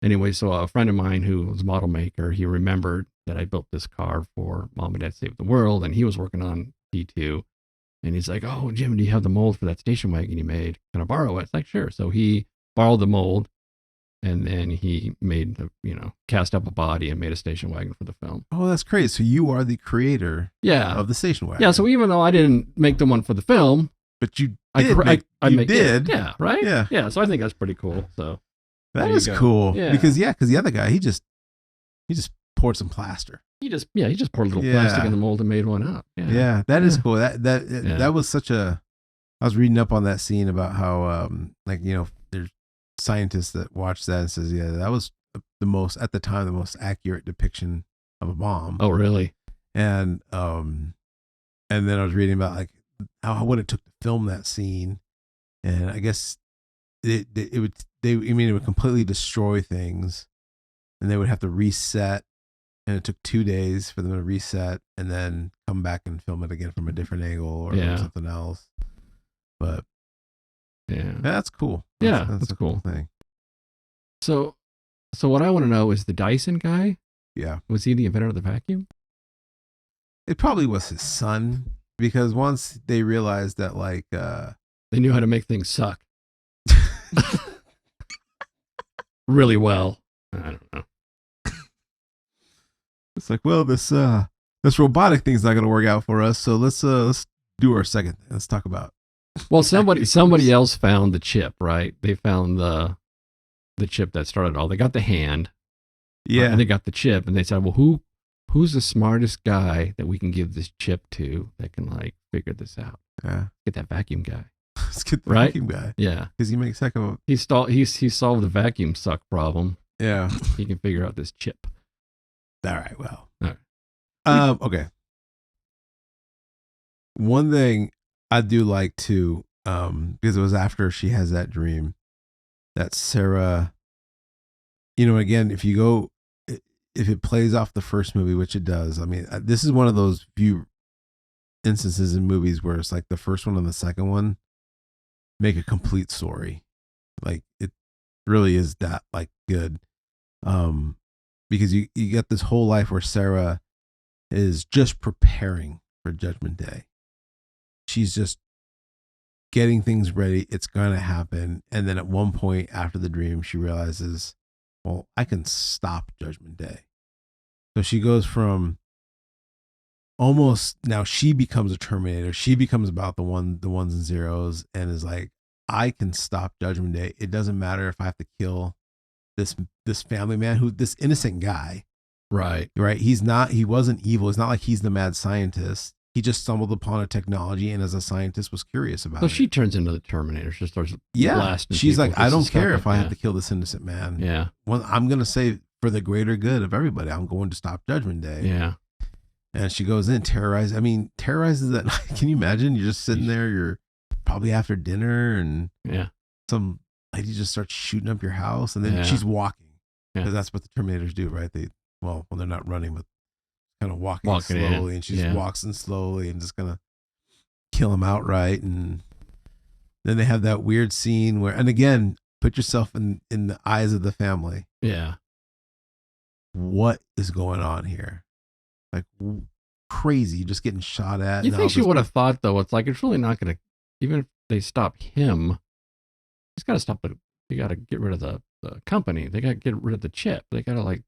Anyway, so a friend of mine who was a model maker, he remembered that I built this car for Mom and Dad Save the World, and he was working on P2. And he's like, "Oh, Jim, do you have the mold for that station wagon you made? Can I borrow it?" It's like, "Sure." So he borrowed the mold, and then he made cast up a body and made a station wagon for the film. Oh, that's great. So you are the creator of the station wagon. Yeah, so even though I didn't make the one for the film, but you did. Yeah, right? Yeah. Yeah, so I think that's pretty cool. So that is cool. Yeah. Because the other guy, he just poured some plaster. He just poured a little plastic in the mold and made one up. Yeah, that is cool. That was such a. I was reading up on that scene about how there's scientists that watch that and says, yeah, that was the most accurate depiction of a bomb. Oh, really? And then I was reading about like what it took to film that scene, and I guess it would completely destroy things, and they would have to reset. And it took 2 days for them to reset and then come back and film it again from a different angle or from something else. But that's cool. That's a cool thing. So what I want to know is the Dyson guy. Yeah. Was he the inventor of the vacuum? It probably was his son, because once they realized that they knew how to make things suck really well. I don't know. It's like, well, this robotic thing's not going to work out for us, so let's do our second thing. Let's talk about. Well, somebody else found the chip, right? They found the chip that started it all. They got the hand, and they got the chip, and they said, well, who's the smartest guy that we can give this chip to that can figure this out? Yeah, get that vacuum guy. Let's get the vacuum guy. Yeah, because he makes heck of a. He solved the vacuum suck problem. Yeah, he can figure out this chip. All right. Well. All right. Okay. One thing I do like too, because it was after she has that dream, that Sarah. Again, if it plays off the first movie, which it does, I mean, this is one of those few instances in movies where it's like the first one and the second one make a complete story. Like it really is that like good. Because you get this whole life where Sarah is just preparing for Judgment Day. She's just getting things ready. It's going to happen. And then at one point after the dream, she realizes, well, I can stop Judgment Day. So she goes from almost, now she becomes a Terminator. She becomes about the ones and zeros, and is like, I can stop Judgment Day. It doesn't matter if I have to kill this family man, this innocent guy. Right. He wasn't evil. It's not like he's the mad scientist. He just stumbled upon a technology, and as a scientist was curious about it. So she turns into the Terminator. She starts blasting. She's people like, I don't care if I yeah. have to kill this innocent man. Yeah. Well, I'm going to say for the greater good of everybody, I'm going to stop Judgment Day. Yeah. And she goes in, terrorizes that night. Can you imagine? You're just sitting there, you're probably after dinner, and some lady just starts shooting up your house, and then she's walking. Because that's what the Terminators do, right? When they're not running, but kind of walking slowly, and she just walks in slowly and just gonna kill him outright. And then they have that weird scene where, and again, put yourself in the eyes of the family. Yeah. What is going on here? Like crazy, just getting shot at. You think she would have thought, though, it's like, it's really not going to, even if they stop him, he's got to stop it. They got to get rid of the company. They got to get rid of the chip. They got to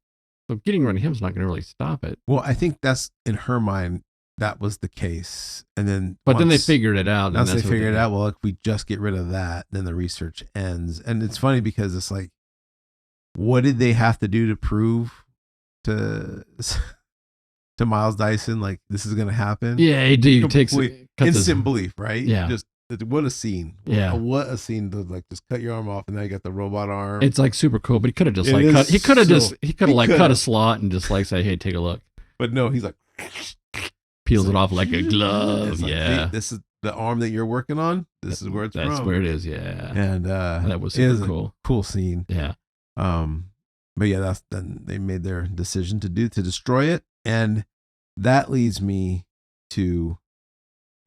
so getting rid of him is not going to really stop it. Well, I think that's in her mind, that was the case. And then, then they figured it out. Once they figured it out, well, if we just get rid of that, then the research ends. And it's funny because it's like, what did they have to do to prove to Miles Dyson, like, this is going to happen? Yeah, he takes instant belief, right? Yeah. Just what a scene. Yeah. What a scene to like just cut your arm off, and now you got the robot arm. It's like super cool, but he could have just cut a slot and just like say, hey, take a look. But no, he's like peels it off like a glove. Like, hey, this is the arm that you're working on. This is where it's from. That's where it is, yeah. And that was super cool. Cool scene. Yeah. But yeah, then they made their decision to destroy it. And that leads me to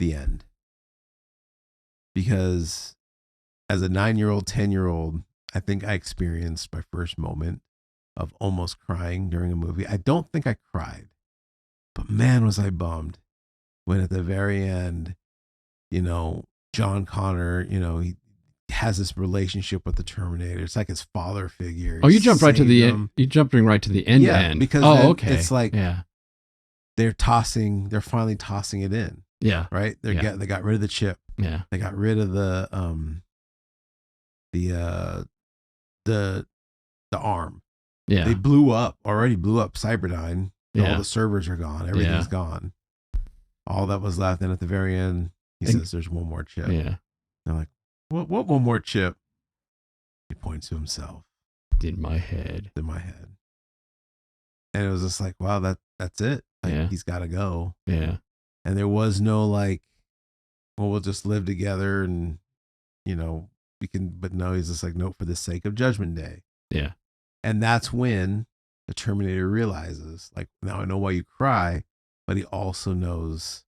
the end. Because as a 9-year-old, 10-year-old, I think I experienced my first moment of almost crying during a movie. I don't think I cried, but man, was I bummed when at the very end, John Connor, he has this relationship with the Terminator. It's like his father figure. Oh, you jumped right to the end. You jumped right to the end. Yeah, because okay. It's like they're finally tossing it in. Yeah. Right? They got rid of the chip. Yeah. They got rid of the arm. Yeah. They already blew up Cyberdyne. Yeah. All the servers are gone. Everything's gone. All that was left. And at the very end, he says there's one more chip. Yeah. They're like, what one more chip? He points to himself. In my head. And it was just like, wow, that's it. Like, he's got to go. Yeah. And there was no like, well, we'll just live together and, we can, but no, he's just like, no, for the sake of Judgment Day. Yeah. And that's when the Terminator realizes, like, now I know why you cry, but he also knows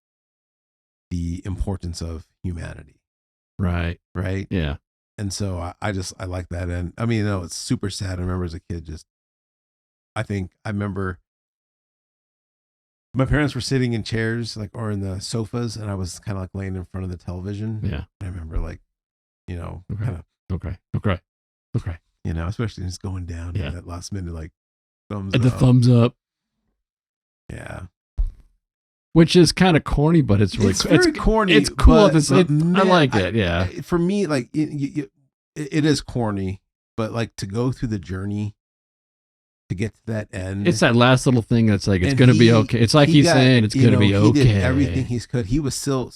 the importance of humanity. Right. Right. Yeah. And so I like that. And I mean, it's super sad. I remember as a kid, I remember my parents were sitting in chairs, like, or in the sofas, and I was kind of like laying in front of the television. Yeah. And I remember, like, kind of. Okay. Especially just going down at that last minute, like, thumbs up. The thumbs up. Yeah. Which is kind of corny, but it's really corny. It's cool. Man, I like it. Yeah. For me, like, it is corny, but like to go through the journey to get to that end. It's that last little thing that's like, it's going to be okay. It's like he's saying it's going to be okay. He did everything he could. He was still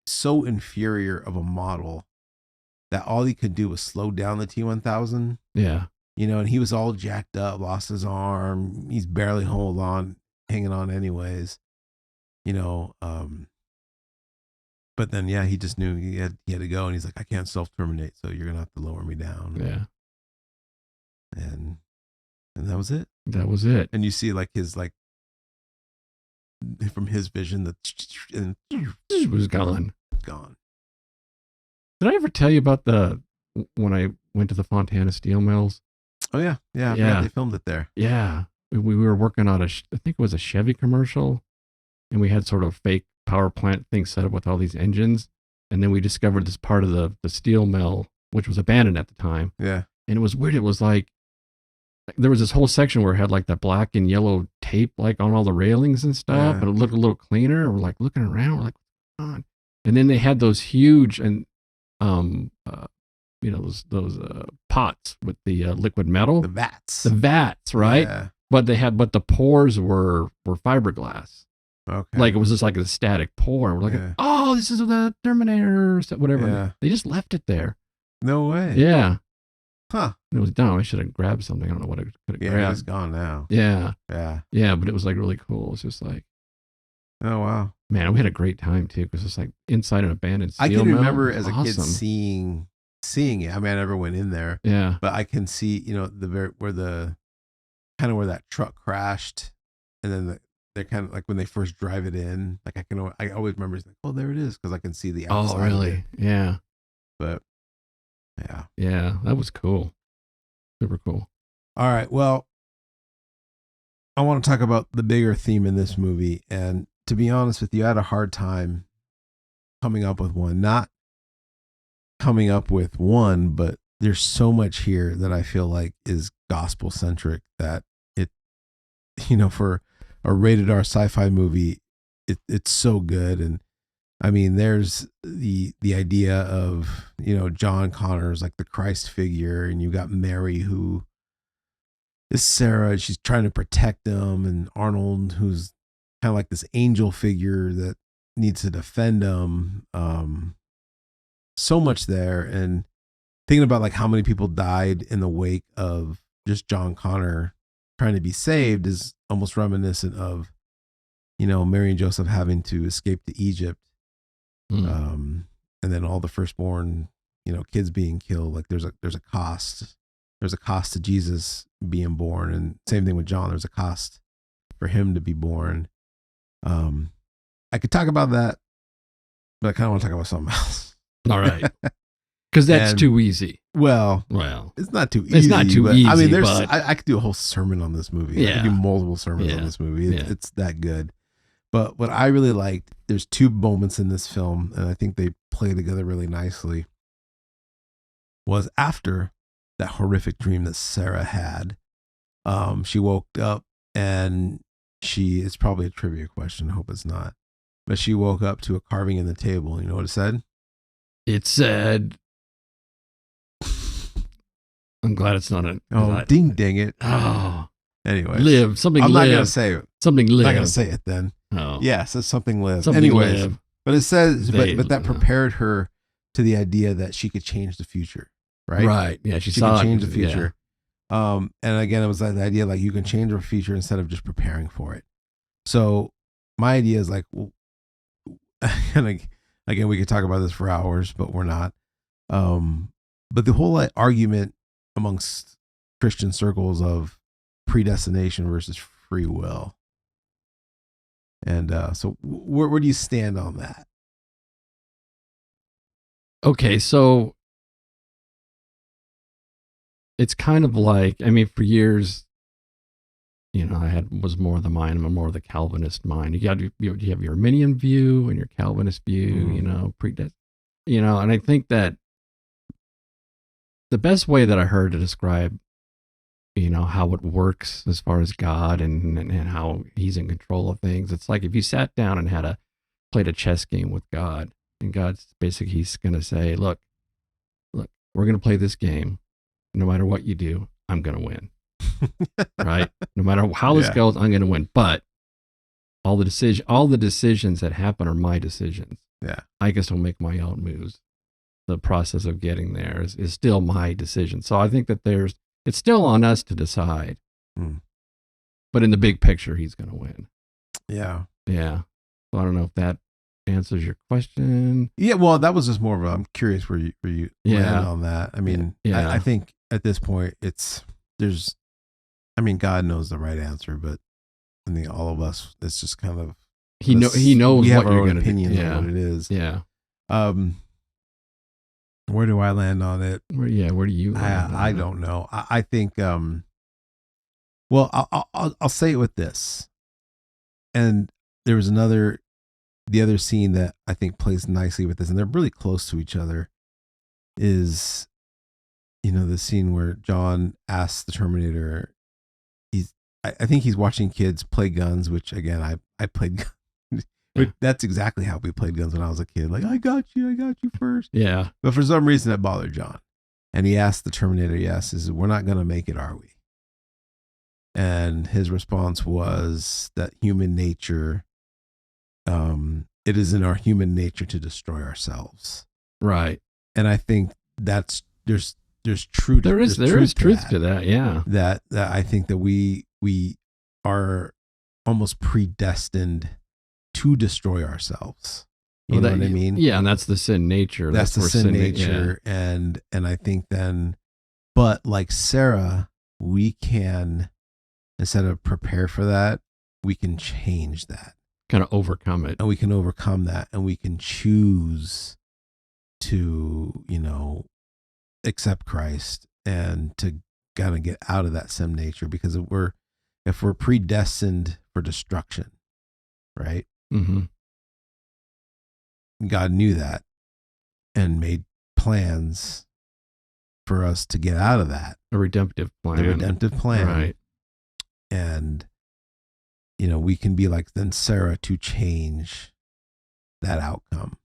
so inferior of a model that all he could do was slow down the T-1000. Yeah. And he was all jacked up, lost his arm. He's barely hanging on anyways. But then, he just knew he had to go, and he's like, I can't self-terminate, so you're going to have to lower me down. Yeah. And that was it. And you see, like, his, like, from his vision, and it was gone. Did I ever tell you about when I went to the Fontana Steel Mills? Oh yeah, yeah. I Yeah. forgot they filmed it there. Yeah. We were working on I think it was a Chevy commercial, and we had sort of fake power plant thing set up with all these engines. And then we discovered this part of the steel mill, which was abandoned at the time. Yeah. And it was weird. It was like, there was this whole section where it had like that black and yellow tape like on all the railings and stuff, Yeah. and it looked a little cleaner. We're like looking around, we're like, what's going on? And then they had those huge and those pots with the liquid metal, The vats. right? Yeah. But the pores were fiberglass. Okay. Like it was just like a static pour. We're like, Yeah. oh, this is the Terminator, whatever. Yeah. They just left it there. No way. Yeah. Huh. It was dumb. I should have grabbed something. I don't know what I could have Yeah, grabbed. it's gone now. Yeah. Yeah. Yeah, but it was like really cool. It's just like, Oh wow. man, we had a great time too, because it's like inside an abandoned steel I can mill. remember It was as a kid awesome. seeing it. I mean, I never went in there, Yeah. but I can see, where that truck crashed, and then they're kind of like when they first drive it in. Like I always remember, it's like, oh, there it is, because I can see the outside. Oh, of really? it. Yeah. But yeah. Yeah, that was cool. Super cool. All right. Well, I want to talk about the bigger theme in this movie, and to be honest with you, I had a hard time coming up with one. Not coming up with one, but there's so much here that I feel like is gospel centric that it, for a rated R sci-fi movie, it's so good. And I mean, there's the idea of, John Connor's like the Christ figure, and you got Mary, who is Sarah, and she's trying to protect him, and Arnold, who's kind of like this angel figure that needs to defend him. So much there. And thinking about like how many people died in the wake of just John Connor trying to be saved is almost reminiscent of, Mary and Joseph having to escape to Egypt. And then all the firstborn, kids being killed. Like there's a cost. There's a cost to Jesus being born. And same thing with John. There's a cost for him to be born. I could talk about that, but I kind of want to talk about something else. All right. Because that's too easy. Well, it's not too easy. It's not too easy. I mean, but I could do a whole sermon on this movie. Yeah. I could do multiple sermons on this movie. It's that good. But what I really liked, there's two moments in this film, and I think they play together really nicely, was after that horrific dream that Sarah had. She woke up, and it's probably a trivia question. I hope it's not. But she woke up to a carving in the table. You know what it said? It said, I'm glad it's not a. Oh, ding it. Oh. Anyways. Live. Something I'm live. not going to say it. Something live. I'm not going to say it then. Oh. Yeah, it says something live. Something Anyways. live. But it says, but that live. prepared her to the idea that she could change the future. Right? Right. Yeah, she could change the yeah. future. And again, it was like the idea like you can change your future instead of just preparing for it. So my idea is like, well, and again, we could talk about this for hours, but we're not. But the whole argument amongst Christian circles of predestination versus free will. And so where do you stand on that? Okay, so it's kind of like, I mean, for years, I was more of the mind, I'm more of the Calvinist mind. You have your Arminian view and your Calvinist view, and I think that the best way that I heard to describe, how it works as far as God and how he's in control of things. It's like if you sat down and played a chess game with God, and God's basically, he's going to say, look, we're going to play this game. No matter what you do, I'm going to win. Right? No matter how this goes, I'm going to win. But all the decisions that happen are my decisions. Yeah. I guess I'll make my own moves. The process of getting there is still my decision. So I think that it's still on us to decide. But in the big picture, he's going to win. Yeah. Yeah. So I don't know if that answers your question. Yeah. Well, that was just more of I'm curious where you land on that. I mean, I think at this point God knows the right answer, but I think all of us, it's just kind of, he knows we have what our you're own going to do. opinion on what it is. Yeah. Where do I land on it? Where do you land? I don't know. I think. Well, I'll say it with this. And there was the other scene that I think plays nicely with this, and they're really close to each other. Is, the scene where John asks the Terminator. I think he's watching kids play guns, which again I played guns. But that's exactly how we played guns when I was a kid. Like, I got you first. Yeah. But for some reason it bothered John. And he asked the Terminator, we're not going to make it, are we? And his response was that human nature, it is in our human nature to destroy ourselves. Right. And I think there's truth. There is truth to that. Yeah. That I think that we are almost predestined to destroy ourselves. You know what I mean? Yeah, and that's the sin nature. That's the sin nature. Yeah. And I think then, but like Sarah, we can, instead of prepare for that, we can change that. Kind of overcome it. And we can overcome that, and we can choose to, accept Christ and to kind of get out of that sin nature, because if we're predestined for destruction, right? Mm-hmm. God knew that and made plans for us to get out of that. A redemptive plan. Right. And, we can be like then Sarah to change that outcome.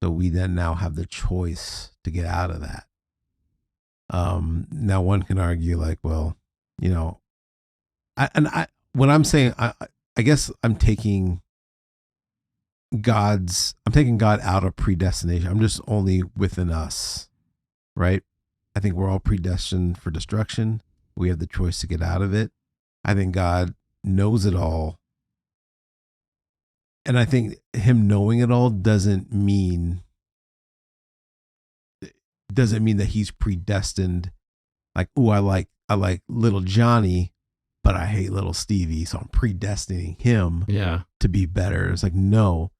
So we then now have the choice to get out of that. Now one can argue like, well, when I'm saying, I guess I'm taking God out of predestination. I'm just only within us, right? I think we're all predestined for destruction. We have the choice to get out of it. I think God knows it all. And I think him knowing it all doesn't mean that he's predestined. Like, I like little Johnny, but I hate little Stevie. So I'm predestining him to be better. It's like, no,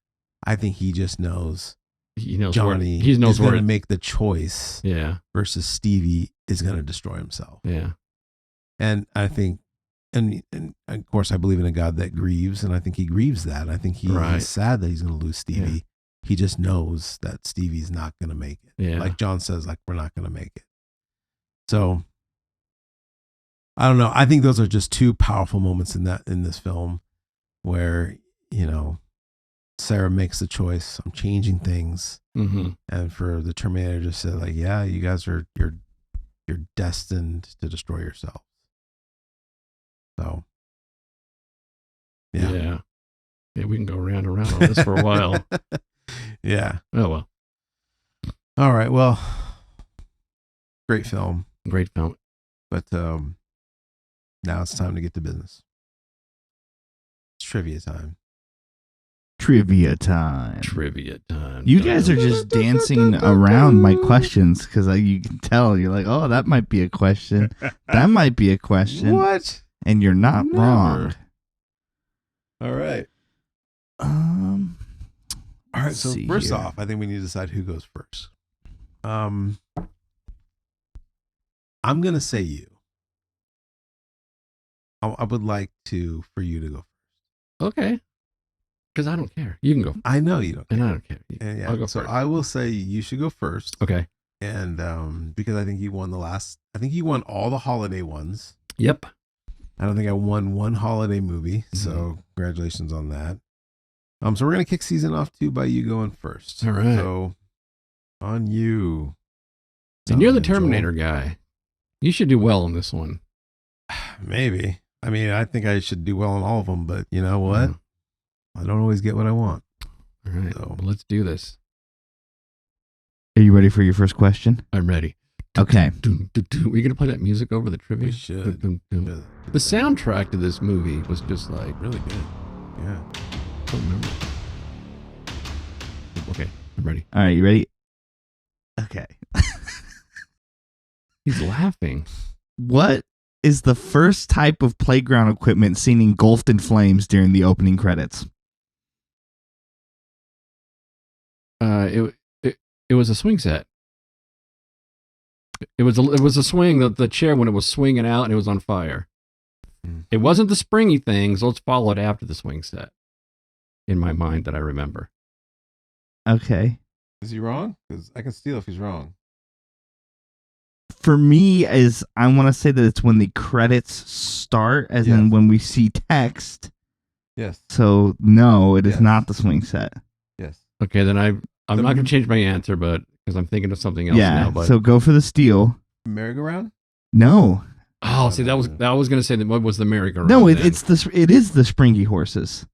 I think he just knows. He knows Johnny is going to make the choice. Yeah. Versus Stevie is going to destroy himself. Yeah. And I think, and of course, I believe in a God that grieves, and I think he grieves that. I think he's sad that he's going to lose Stevie. Yeah. He just knows that Stevie's not going to make it. Yeah. Like John says, like, we're not going to make it. So I don't know. I think those are just two powerful moments in this film where, Sarah makes the choice. I'm changing things. Mm-hmm. And for the Terminator just said like, yeah, you guys you're destined to destroy yourself. So, yeah, we can go round and round on this for a while. Yeah. Oh, well. All right. Well, great film. But now it's time to get to business. It's trivia time. You guys are just dancing around my questions because you can tell you're like, oh, that might be a question. That might be a question. What? And you're not wrong. All right. All right. So first off, I think we need to decide who goes first. I'm gonna say you. I would like for you to go first. Okay. Because I don't care. You can go. I know you don't care. And I don't care. I'll go first. I will say you should go first. Okay. And because I think you won all the holiday ones. Yep. I don't think I won one holiday movie. So congratulations on that. So we're going to kick season off too by you going first. All right. So on you. And you're the Terminator guy. You should do well on this one. Maybe. I mean, I think I should do well on all of them, but you know what? I don't always get what I want. All right. So well, let's do this. Are you ready for your first question? I'm ready. Okay. Are you going to play that music over the trivia? We should. The soundtrack to this movie was just like really good. Yeah. I don't remember. Okay. I'm ready. All right. You ready? Okay. He's laughing. What is the first type of playground equipment seen engulfed in flames during the opening credits? It was a swing set. It was a swing, the chair when it was swinging out and it was on fire. Hmm. It wasn't the springy thing, so let's follow it after the swing set. In my mind that I remember. Okay. Is he wrong? Because I can steal if he's wrong. For me, I want to say that it's when the credits start, as in when we see text. Yes. So no, it is not the swing set. Yes. Okay, then I'm not going to change my answer, but because I'm thinking of something else now. But... So go for the steal. Merry-go-round? No. Oh, see, I was going to say that what was the merry-go-round? No, it is the springy horses.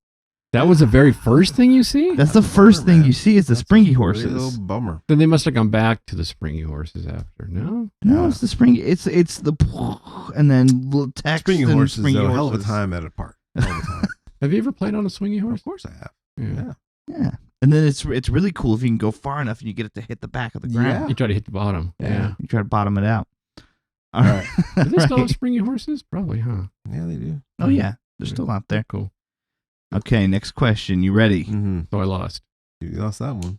That was the very first thing you see? That's the first thing you see is the springy horses. Little bummer. Then they must have gone back to the springy horses after. No, it's the springy. It's the and then little text. Springy and horses, springy though, horses. hell of a time at a park. All the time. Have you ever played on a swingy horse? Of course I have. Yeah. And then it's really cool if you can go far enough and you get it to hit the back of the ground. Yeah. You try to hit the bottom. Yeah. You try to bottom it out. All right. Do they still have springy horses? Probably, huh? Yeah, they do. Oh yeah, they're still out there. Cool. Okay, next question. You ready? Mm-hmm. So I lost. You lost that one.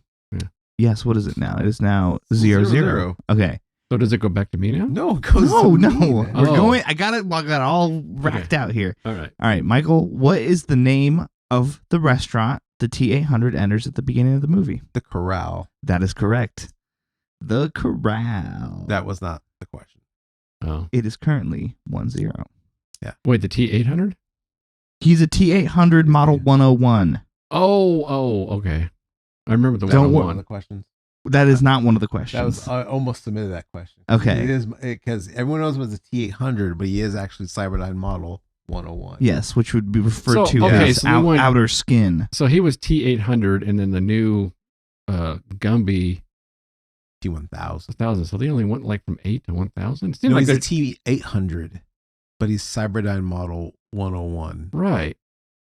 Yes. What is it now? It is now 0-0. Okay. So does it go back to me now? No, it goes No. to me, We're man. going. I got it all racked out here. All right. All right, Michael. What is the name of the restaurant the T-800 enters at the beginning of the movie? The Corral. That is correct. The Corral. That was not the question. Oh. It is currently 1-0. Wait, the T-800? He's a T-800 Model 101. Oh, okay. I remember the Don't 101. The questions. That is not one of the questions. That was I almost submitted that question. Okay. It is because everyone knows it was a T800, but he is actually Cyberdyne Model 101. Yes, which would be referred to okay, as so we went- outer skin. So he was T-800, and then the new Gumby T1000. 1000. So they only went like from 8 to 1000. It seemed No, like he's a they're- T800, but he's Cyberdyne Model 101. right.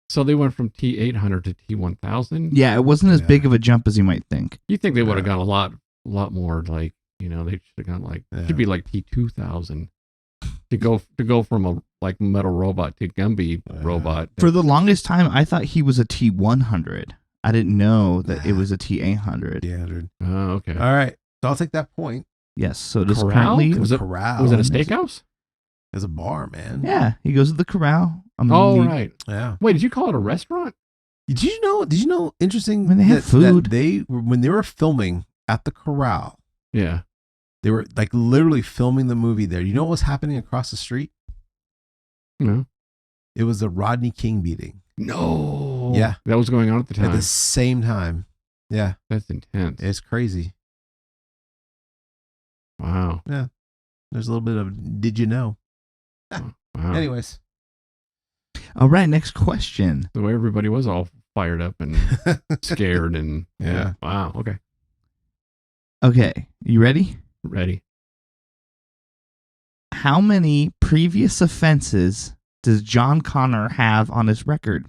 So they went from T-800 to T-1000. Yeah, it wasn't as Yeah. big of a jump as you might think. You think they would have Yeah. gone a lot more like, they should have gone like, should be like T-2000 to go from a like metal robot to Gumby robot. For the longest time, I thought he was a T100. I didn't know that it was a T800. T800. Oh, okay. All right. So I'll take that point. Yes, so it is Corral? currently. Was it- Corral. Was it a steakhouse? It's a bar, man. Yeah, he goes to the Corral. Oh, right. Yeah. Wait, did you call it a restaurant? Did you know? Interesting. When they have food. When they were filming at the Corral, Yeah. they were like literally filming the movie there. You know what was happening across the street? No. It was the Rodney King beating. No. Yeah. That was going on at the time. At the same time. Yeah. That's intense. It's crazy. Wow. There's a little bit of did you know? Wow. Anyways. All right, next question. The way everybody was all fired up and scared and Yeah. Wow. Okay. Okay, you ready? Ready. How many previous offenses does John Connor have on his record?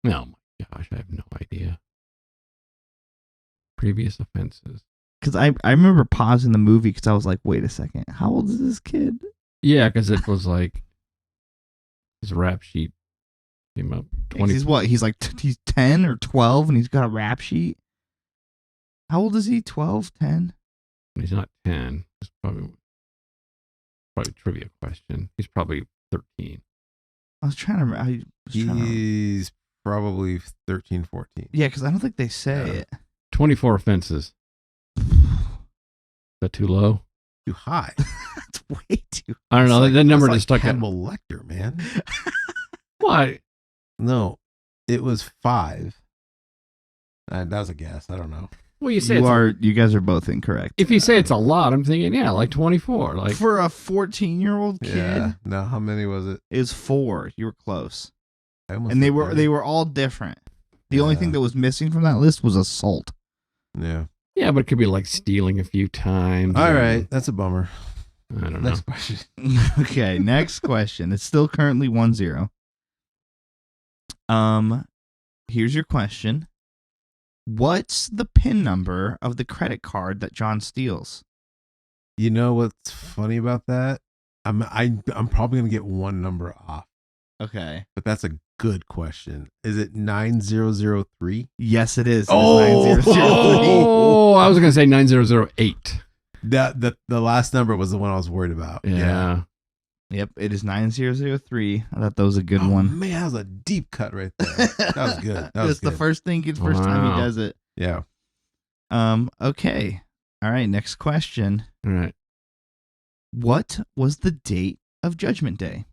Oh my gosh, I have no idea. Previous offenses. Because I remember pausing the movie because I was like, wait a second, how old is this kid? Yeah, because it was like his rap sheet came up. 20. He's what? He's like he's 10 or 12 and he's got a rap sheet. How old is he? 12, 10? He's not 10. It's probably a trivia question. He's probably 13. I was trying to. He's probably 13, 14. Yeah, because I don't think they say it. 24 offenses. Is that too low? Too high. That's way too. I don't know. It's That number it's just stuck out. Hannibal Lecter, man. What? No, it was 5. That was a guess. I don't know. Well, you say it's You guys are both incorrect. if you say it's a lot, I'm thinking, yeah, like 24. Like For a 14-year-old kid, Yeah. No, how many was it? is 4. You were close, I almost and they said were all different. The only Yeah. thing that was missing from that list was assault. Yeah. yeah, but it could be like stealing a few times. All or- right. That's a bummer. I don't know. Next question. Okay, next question. It's still currently 1-0. Here's your question. What's the PIN number of the credit card that John steals? You know what's funny about that? I'm probably gonna get one number off, Okay. but that's a good question. Is it 9003? Yes, it is. It is Oh! 9003. Oh, I was going to say 9008. the last number was the one I was worried about. Yeah. Yep, it is 9003. I thought that was a good Oh, one. Man, that was a deep cut right there. That was good. That was It's the good. first thing. It's the first time he does it. Yeah. Okay. All right. Next question. All right. What was the date of Judgment Day?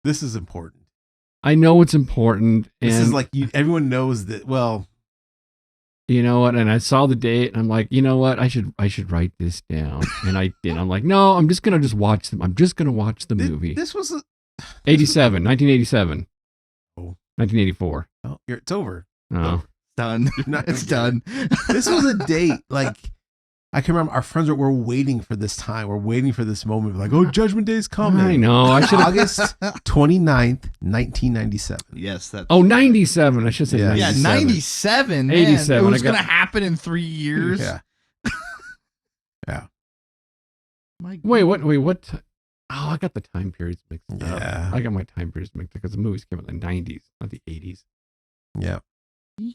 This is important. I know it's important. And This is like everyone knows that. Well, you know what? And I saw the date, and I'm like, you know what? I should write this down. And I did. I'm like, no, I'm just gonna watch them. I'm just gonna watch the movie. This was 1987. Oh. 1984. Oh, it's over. Oh. Done. It's done. This was a date. Like, I can remember our friends were waiting for this time. We're waiting for this moment. Like, oh, Judgment Day's coming. I know. I should have. August 29th, 1997. Yes. That's Oh, 97. I should say Yeah. 97. 97. Man. 87, It was I got- going to happen in 3 years. Yeah. Yeah. My Wait, what? Oh, I got the time periods mixed up. Yeah. I got my time periods mixed up because the movies came out in the 90s, not the 80s. Yeah. Yeah.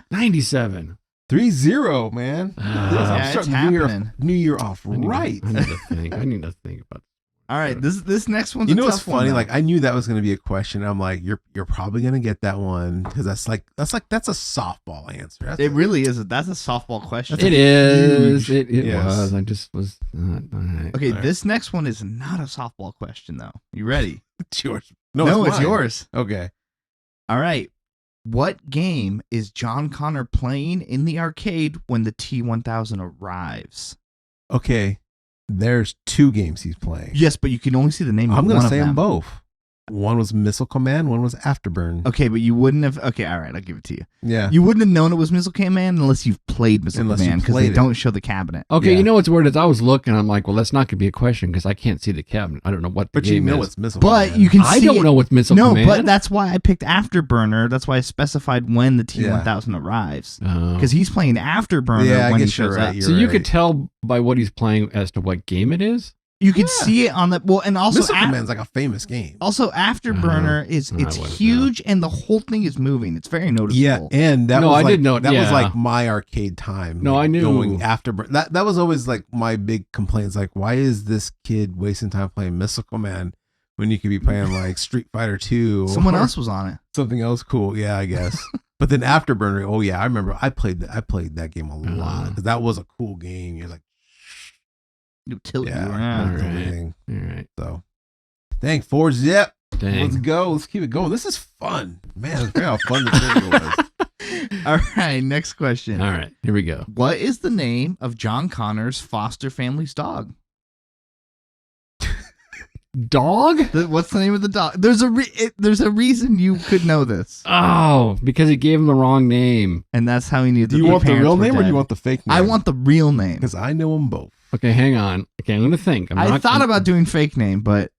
97. 3-0, man. Yeah, I'm it's starting happening. New Year off I need to- right. I need to think. I need to think about All right. This next one's You a know what's tough one, funny? though. Like, I knew that was going to be a question. I'm like, you're probably going to get that one because that's a softball answer. That's It really is. That's a softball question. it is. It Yes. was. I just was not. All right. Okay, All right. this next one is not a softball question, though. You ready? it's yours. No, it's mine. yours. Okay. All right. What game is John Connor playing in the arcade when the T-1000 arrives? Okay. There's 2 games he's playing. Yes, but you can only see the name of I'm one going to of say them. them both. One was Missile Command, one was Afterburn. Okay, but you wouldn't have... Okay, all right, I'll give it to you. Yeah. You wouldn't have known it was Missile Command unless you've played Missile Unless you Command because they played it. don't show the cabinet. Okay, Yeah. you know what's weird is I was looking. I'm like, well, that's not going to be a question because I can't see the cabinet. I don't know what the But you game know is. it's Missile But Command. you can I see don't it. know what's Missile No, Command. but that's why I picked Afterburner. That's why I specified when the T-1000 arrives. Oh. Because he's playing Afterburner Yeah, I when he guess you're shows right. up. You're So you right. could tell by what he's playing as to what game it is. You could Yeah. see it on the... Well, and also... Missile Command's like a famous game. Also, Afterburner is I it's wouldn't huge and the whole thing is moving. It's very noticeable. Yeah, and that No, was I like, did know it, that was yeah. like my arcade time. No, like, I knew. going after that was always like my big complaints. Like, why is this kid wasting time playing Missile Command when you could be playing like Street Fighter 2? Someone or else was on it. something else cool. Yeah, I guess. But then Afterburner, oh yeah, I remember I played that game a lot because that was a cool game. You're like, It'll tilt yeah, you around. that's All right. everything. All right. So, dang, 4 zip. Dang. Let's go. Let's keep it going. This is fun, man. Look how fun the trivia was. All right, next question. All right. Here we go. What is the name of John Connor's foster family's dog? Dog? What's the name of the dog? There's a reason you could know this, Oh, because he gave him the wrong name. and that's how he knew. Do you want the real name or do you want the fake name? I want the real name. because I know them both. Okay, hang on. Okay, I'm going to think. I thought about doing fake name, but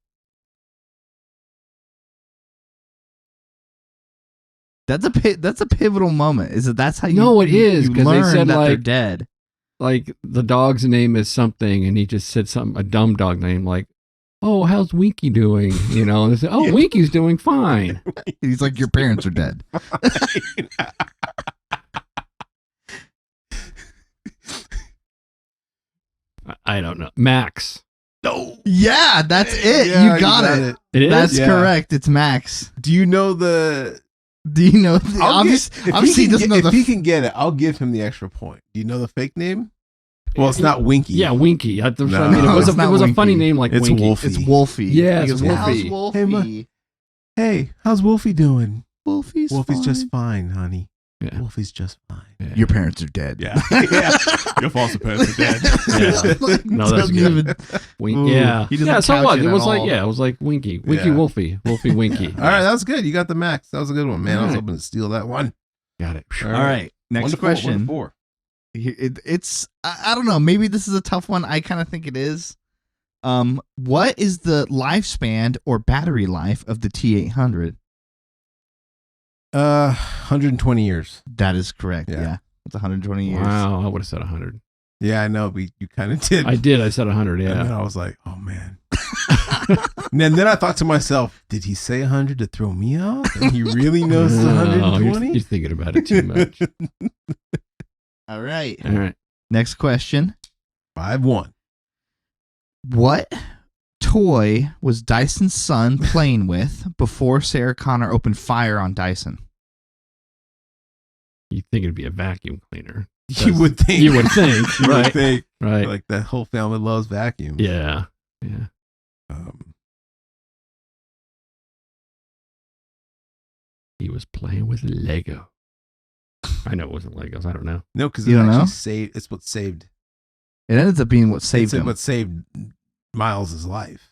that's a pivotal moment. Is that's how you? No, it is, you 'cause they learn said, that they're like- dead. like the dog's name is something, and he just said something, a dumb dog name, like, "Oh, how's Winky doing?" You know, and they said, "Oh, Yeah. Winky's doing fine." He's like, your parents are dead. I don't know. Max. No. Yeah, that's it. Yeah, you got it. It is. That's Yeah. correct. It's Max. Do you know the? Do you know? The, obviously, he doesn't know if the. he can get it, I'll give him the extra point. Do you know the fake name? Well, it's not Winky. Yeah, Winky. That's what I No. mean. It was It's not a Winky. funny name like It's Winky. Wolfie. It's Wolfie. Yeah, He it's goes, Wolfie. How's Wolfie? Hey, Hey, how's Wolfie doing? Wolfie's just fine, honey. Yeah. Wolfie's just fine. Yeah. Your parents are dead. Yeah. Your foster parents are dead. Yeah. Like, No, that's doesn't good. even- Wink. Ooh, Yeah. he doesn't Yeah. So couch what? it It at was like all. it was like Winky, Winky, Yeah. Wolfie, Winky. All right, that was good. You got the max. That was a good one, man. I was All right. hoping to steal that one. Got it. All right. Next 1 to 4, question. 1 to 4. It's I don't know. Maybe this is a tough one. I kind of think it is. What is the lifespan or battery life of the T-800? 120 years. That is correct. Yeah. Yeah, it's 120 years. Wow, I would have said 100. Yeah, I know. You kind of did. I did. I said 100. And then Yeah. I was like, oh, man. And then I thought to myself, did he say 100 to throw me off? And he really knows it's No, 120? you're thinking about it too much. All right. All right. Next question. 5-1. What toy was Dyson's son playing with before Sarah Connor opened fire on Dyson? You think it'd be a vacuum cleaner? You would think. You would think, You right? would think. Right. Like that whole family loves vacuums. Yeah. Yeah. He was playing with Lego. I know it wasn't Legos. I don't know. No, because You don't know? it's what saved. It ends up being what saved It's him. what saved Miles' life.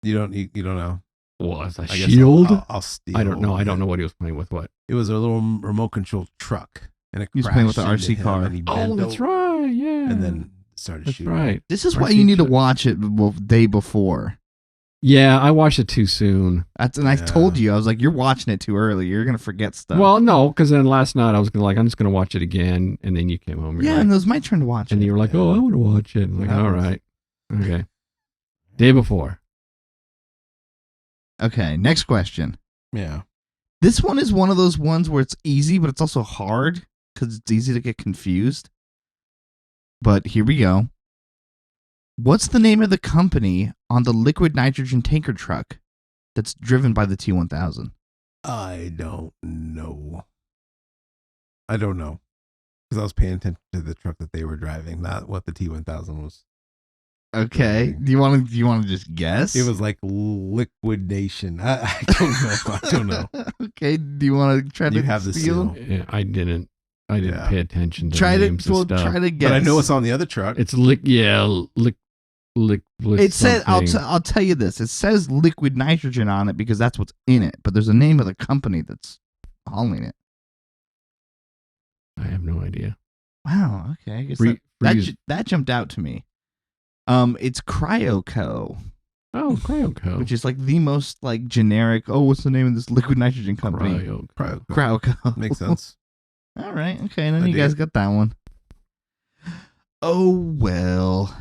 You don't know. Was a I guess shield? I'll steal. I don't know. I don't know what he was playing with. What? It was a little remote control truck, and it He was playing with the crashed RC into him, car. and he Oh, bent that's over, right. Yeah. and then started that's shooting. right. This is why RC you need to truck. watch it the day before. Yeah, I watched it too soon. And I Yeah. told you, I was like, you're watching it too early. You're going to forget stuff. Well, no, because then last night I was gonna I'm just gonna watch it again, and then you came home. You're yeah, like, and it was my turn to watch and it. you were like, "Oh, I want to watch it." I'm like, all right, okay. Day before. Okay, next question. Yeah. This one is one of those ones where it's easy, but it's also hard because it's easy to get confused. But here we go. What's the name of the company on the liquid nitrogen tanker truck that's driven by the T-1000? I don't know. Because I was paying attention to the truck that they were driving, not what the T-1000 was. Okay, do you want to just guess? It was like liquidation. I don't know. I don't know. Okay, do you want to try to You have the steal? seal. Yeah, I didn't Yeah. pay attention to Try names to and stuff. try to guess. But I know it's on the other truck. It's liquid. It said, something. I'll tell you this. It says liquid nitrogen on it because that's what's in it. But there's a name of the company that's hauling it. I have no idea. Wow. Okay. I guess Freeze. that jumped out to me. It's Cryoco, Oh, Cryoco. which is like the most like generic. Oh, what's the name of this liquid nitrogen company? Cryoco. Cryoco. Makes sense. All right. Okay. And then I you dig guys it. got that one. Oh well.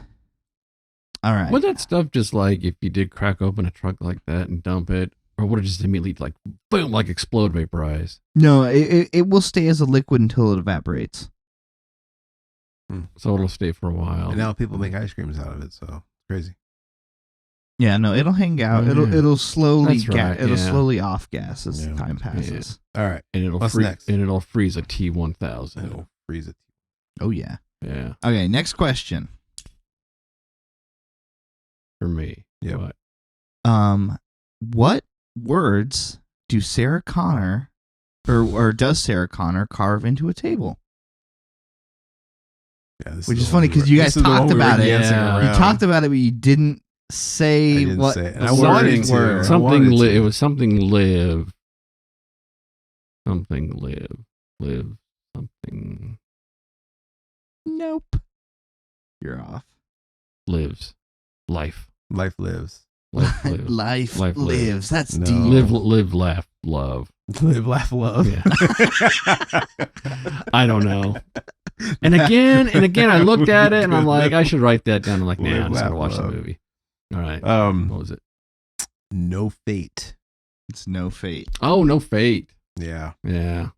All right. Would that stuff just like if you did crack open a truck like that and dump it, or would it just immediately like boom, like explode, vaporize? No, it will stay as a liquid until it evaporates. So it'll stay for a while. And now people make ice creams out of it, so it's crazy. Yeah, no, it'll hang out. Oh, yeah. It'll slowly That's right, it'll yeah. slowly off gas as Yeah. time passes. All right. and it'll What's free- next? and it'll freeze a T-1000. It'll freeze it. Oh yeah. Yeah, Okay, next question. for me. Yep. But What words do Sarah Connor or does Sarah Connor carve into a table? Yeah, this Which the is one funny we 'cause were- you this guys is the one talked we were about it. dancing Yeah. around. You talked about it, but you didn't say I didn't what say it. the I wanted words to. were. I something wanted to. it was something live. Something live something Nope. You're off. lives. Life. Life lives. Life lives. Life Life lives. lives. That's No. deep. Live, laugh, love. Live, laugh, love. Yeah. I don't know. And again, I looked at it and I'm like, I should write that down. I'm like, nah, Live, I'm just gonna laugh, watch the love. movie. All right. What was it? No Fate. It's no fate. Oh, No Fate. Yeah. Yeah.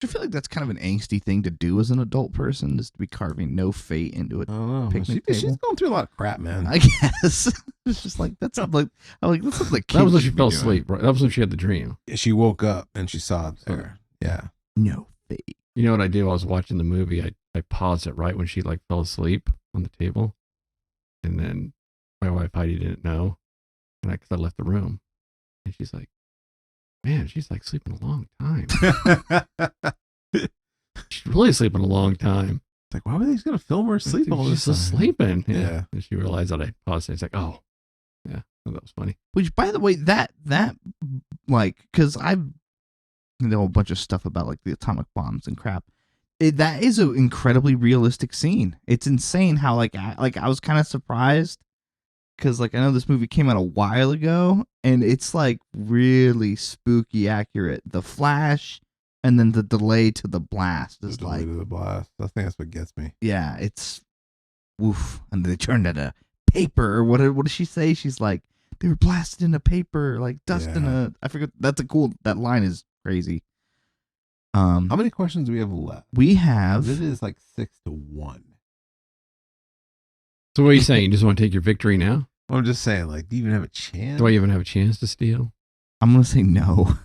I feel like that's kind of an angsty thing to do as an adult person, is to be carving no fate into it. I don't know. Picnic She's table. going through a lot of crap, man. I guess it's just like that's like I'm like that's something like That was when she fell asleep, right? That was when she had the dream. She woke up and she saw it there. Yeah. No fate. You know what I did while I was watching the movie? I paused it right when she like fell asleep on the table. And then my wife Heidi didn't know. And because I left the room. And she's like, man, she's like sleeping a long time. She's really sleeping a long time. It's like, why were they going to film her asleep all She's this just time? sleeping. Yeah. Yeah. And she realized that I paused it. It's like, oh, yeah. Oh, that was funny. Which, by the way, that like, because I know a bunch of stuff about like the atomic bombs and crap. That is an incredibly realistic scene. It's insane how like I was kind of surprised because like I know this movie came out a while ago and it's like really spooky accurate. The flash and then the delay to the blast is like, the blast. I think that's what gets me. yeah, it's woof. And they turned it a paper or what does she say? She's like, they were blasted in a paper, like dust in Yeah. a, I forget. That's a cool, that line is crazy. How many questions do we have left? We have. This is like 6-1. So what are you saying? You just want to take your victory now? I'm just saying, like, do you even have a chance? Do I even have a chance to steal? I'm gonna say no.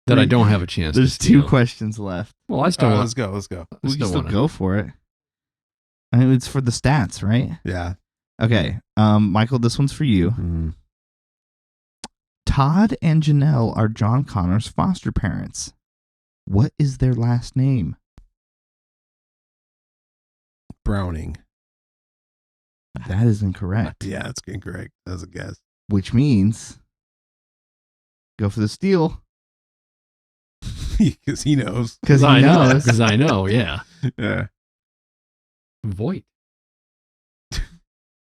That I don't have a chance. There's to steal. 2 questions left. Well, I still All right, want. let's go. I We still can still wanna- go for it. I mean, it's for the stats, right? Yeah. Okay. Michael, this one's for you. Mm-hmm. Todd and Janelle are John Connor's foster parents. What is their last name? Browning. That is incorrect. Yeah, that's incorrect. That's a guess. Which means go for the steal Because he knows. because he I know. knows. Because I know. Yeah. Yeah. Voight.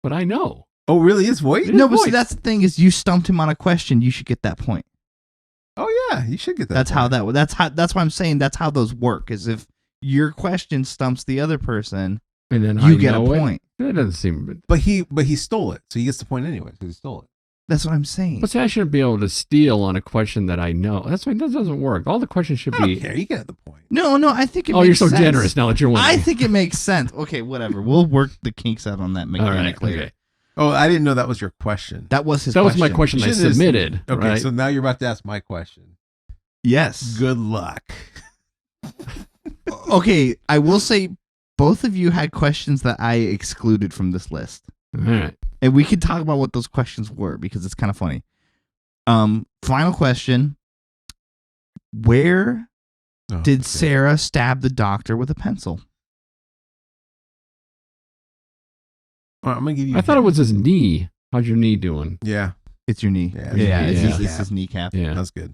But I know. Oh, really? It's Voight? No, but see, Voight. that's the thing is you stumped him on a question. You should get that point. Oh, yeah. You should get that. That's point. how that's why I'm saying that's how those work. Is if your question stumps the other person, And then you I get a know it. point. That doesn't seem. But he stole it, so he gets the point anyway because he stole it. That's what I'm saying. But see, I shouldn't be able to steal on a question that I know. That's why that doesn't work. All the questions should I don't be. care. You get the point. No, I think it Oh, makes you're so sense. generous now that you're winning. I think it makes sense. Okay, whatever. We'll work the kinks out on that All mechanic right. later. Okay. Oh, I didn't know that was your question. That was his That question. was my question I Should've just- submitted. Okay, right? so now you're about to ask my question. Yes. Good luck. Okay, I will say both of you had questions that I excluded from this list. All right. And we can talk about what those questions were because it's kind of funny. Final question. Where Oh, did okay. Sarah stab the doctor with a pencil? All right, I'm gonna give you. I thought it was his knee. How's your knee doing? Yeah, It's your knee. Yeah, Yeah, it's it's his his kneecap. Yeah. that's good.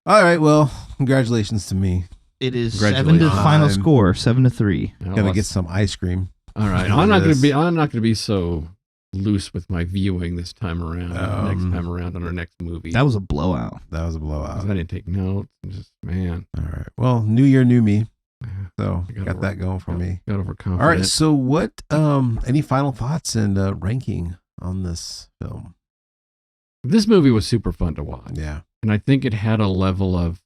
All right, well, congratulations to me. It is 7 to Congratulations. final score, 7-3. Gotta get some ice cream. All right. Look I'm at not going this. to be. I'm not going to be so loose with my viewing this time around. Next time around on our next movie. That was a blowout. That was a 'Cause blowout. I didn't take notes. And just man, All right. Well, new year, new me. Yeah. So I gotta got that going for me. got overconfident. All right. So what? Any final thoughts and ranking on this film? This movie was super fun to watch, Yeah. and I think it had a level of,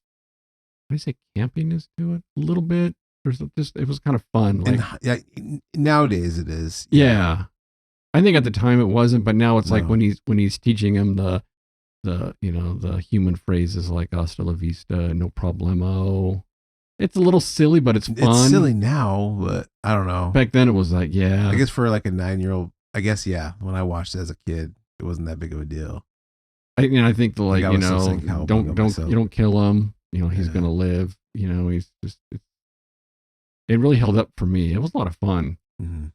what do you say, campiness to it a little bit. There's just it was kind of fun. Like, And yeah, nowadays it is. yeah, I think at the time it wasn't, but now it's like No. when he's teaching him the the human phrases like "hasta la vista," "no problemo." It's a little silly, but it's fun. It's silly now, but I don't know. Back then, it was like, yeah, I guess for like a 9-year-old, I guess yeah. When I watched it as a kid, it wasn't that big of a deal. I think the Like, I was still saying don't cowabunga myself. you don't kill him. He's Yeah. gonna live. He's just. It really held up for me. It was a lot of fun. Mhm.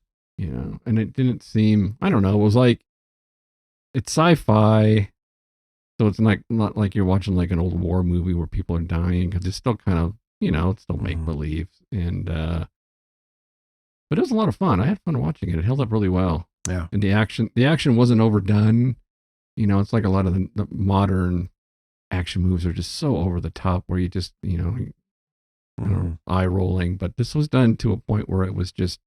And it didn't seem. I don't know. It was like, it's sci-fi, so it's not like you're watching like an old war movie where people are dying, because it's still kind of it's still make believe, and but it was a lot of fun. I had fun watching it. It held up really well. Yeah. And the action wasn't overdone. It's like a lot of the modern action movies are just so over the top where you just, Mhm. eye rolling. But this was done to a point where it was just,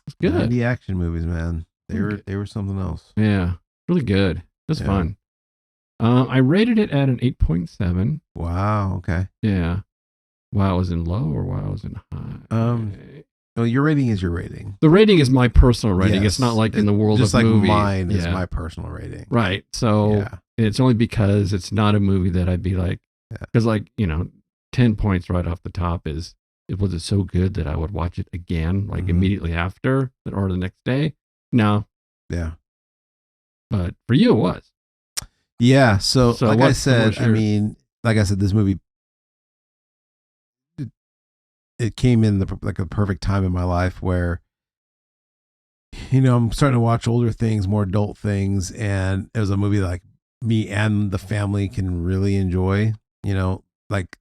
it's good. 90 action movies, man. They were something else. Yeah, really good. It was Yeah. fun. I rated it at an 8.7. Wow. Okay. Yeah. While I was in low or while I was in high. Well, your rating is your rating. The rating is my personal rating. Yes. It's not like in the world Just of like movies. mine is Yeah. my personal rating. Right. So Yeah. it's only because it's not a movie that I'd be like, Yeah. because 10 points right off the top is, was it so good that I would watch it again, like Mhm. immediately after or the next day? No. Yeah. But for you, it was. Yeah. So like I what's said, your- this movie, it came in like a perfect time in my life where, I'm starting to watch older things, more adult things. And it was a movie that like me and the family can really enjoy, like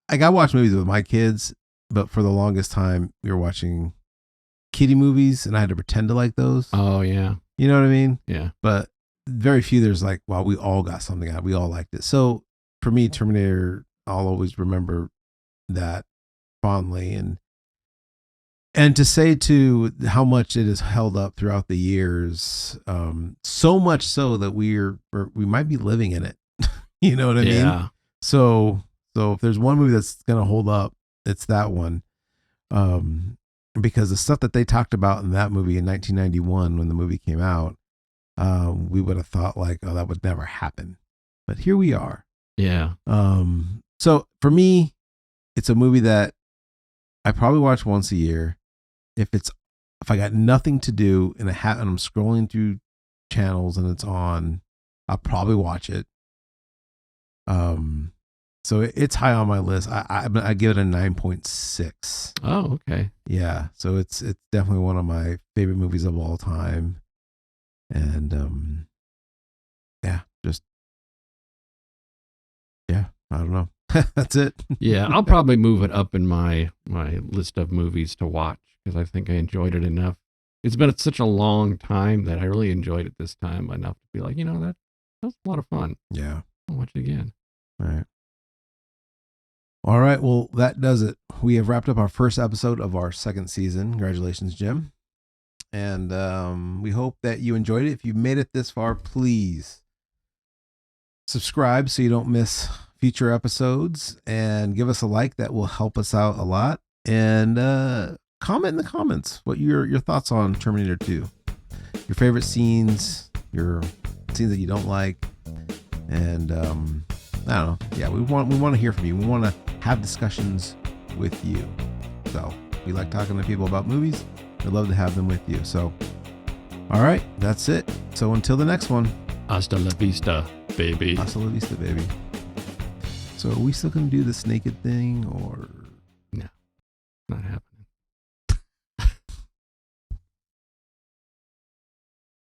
I watch movies with my kids, but for the longest time we were watching kiddie movies and I had to pretend to like those. Oh, yeah. You know what I mean? Yeah. But very few there's like, wow, we all got something out. We all liked it. So for me, Terminator, I'll always remember that fondly. And to say to how much it has held up throughout the years, so much so that we might be living in it. You know what I mean? Yeah. So So if there's one movie that's gonna hold up, it's that one. Because the stuff that they talked about in that movie in 1991 when the movie came out, we would have thought like, oh, that would never happen. But here we are. Yeah. So for me, it's a movie that I probably watch once a year. If I got nothing to do and I'm scrolling through channels and it's on, I'll probably watch it. So it's high on my list. I give it a 9.6. Oh, okay. Yeah. So it's definitely one of my favorite movies of all time. And I don't know. That's it. Yeah, I'll probably move it up in my list of movies to watch because I think I enjoyed it enough. It's been such a long time that I really enjoyed it this time enough to be like, that was a lot of fun. Yeah. I'll watch it again. All right. Well, that does it. We have wrapped up our first episode of our second season. Congratulations, Jim. And we hope that you enjoyed it. If you made it this far, please subscribe so you don't miss future episodes, and give us a like. That will help us out a lot. And comment in the comments what your thoughts on Terminator 2, your favorite scenes, your scenes that you don't like, and I don't know. Yeah, we want to hear from you. We want to have discussions with you. So we like talking to people about movies. We'd love to have them with you. So, all right, that's it. So until the next one. Hasta la vista, baby. Hasta la vista, baby. So are we still going to do this naked thing or? No, not happening.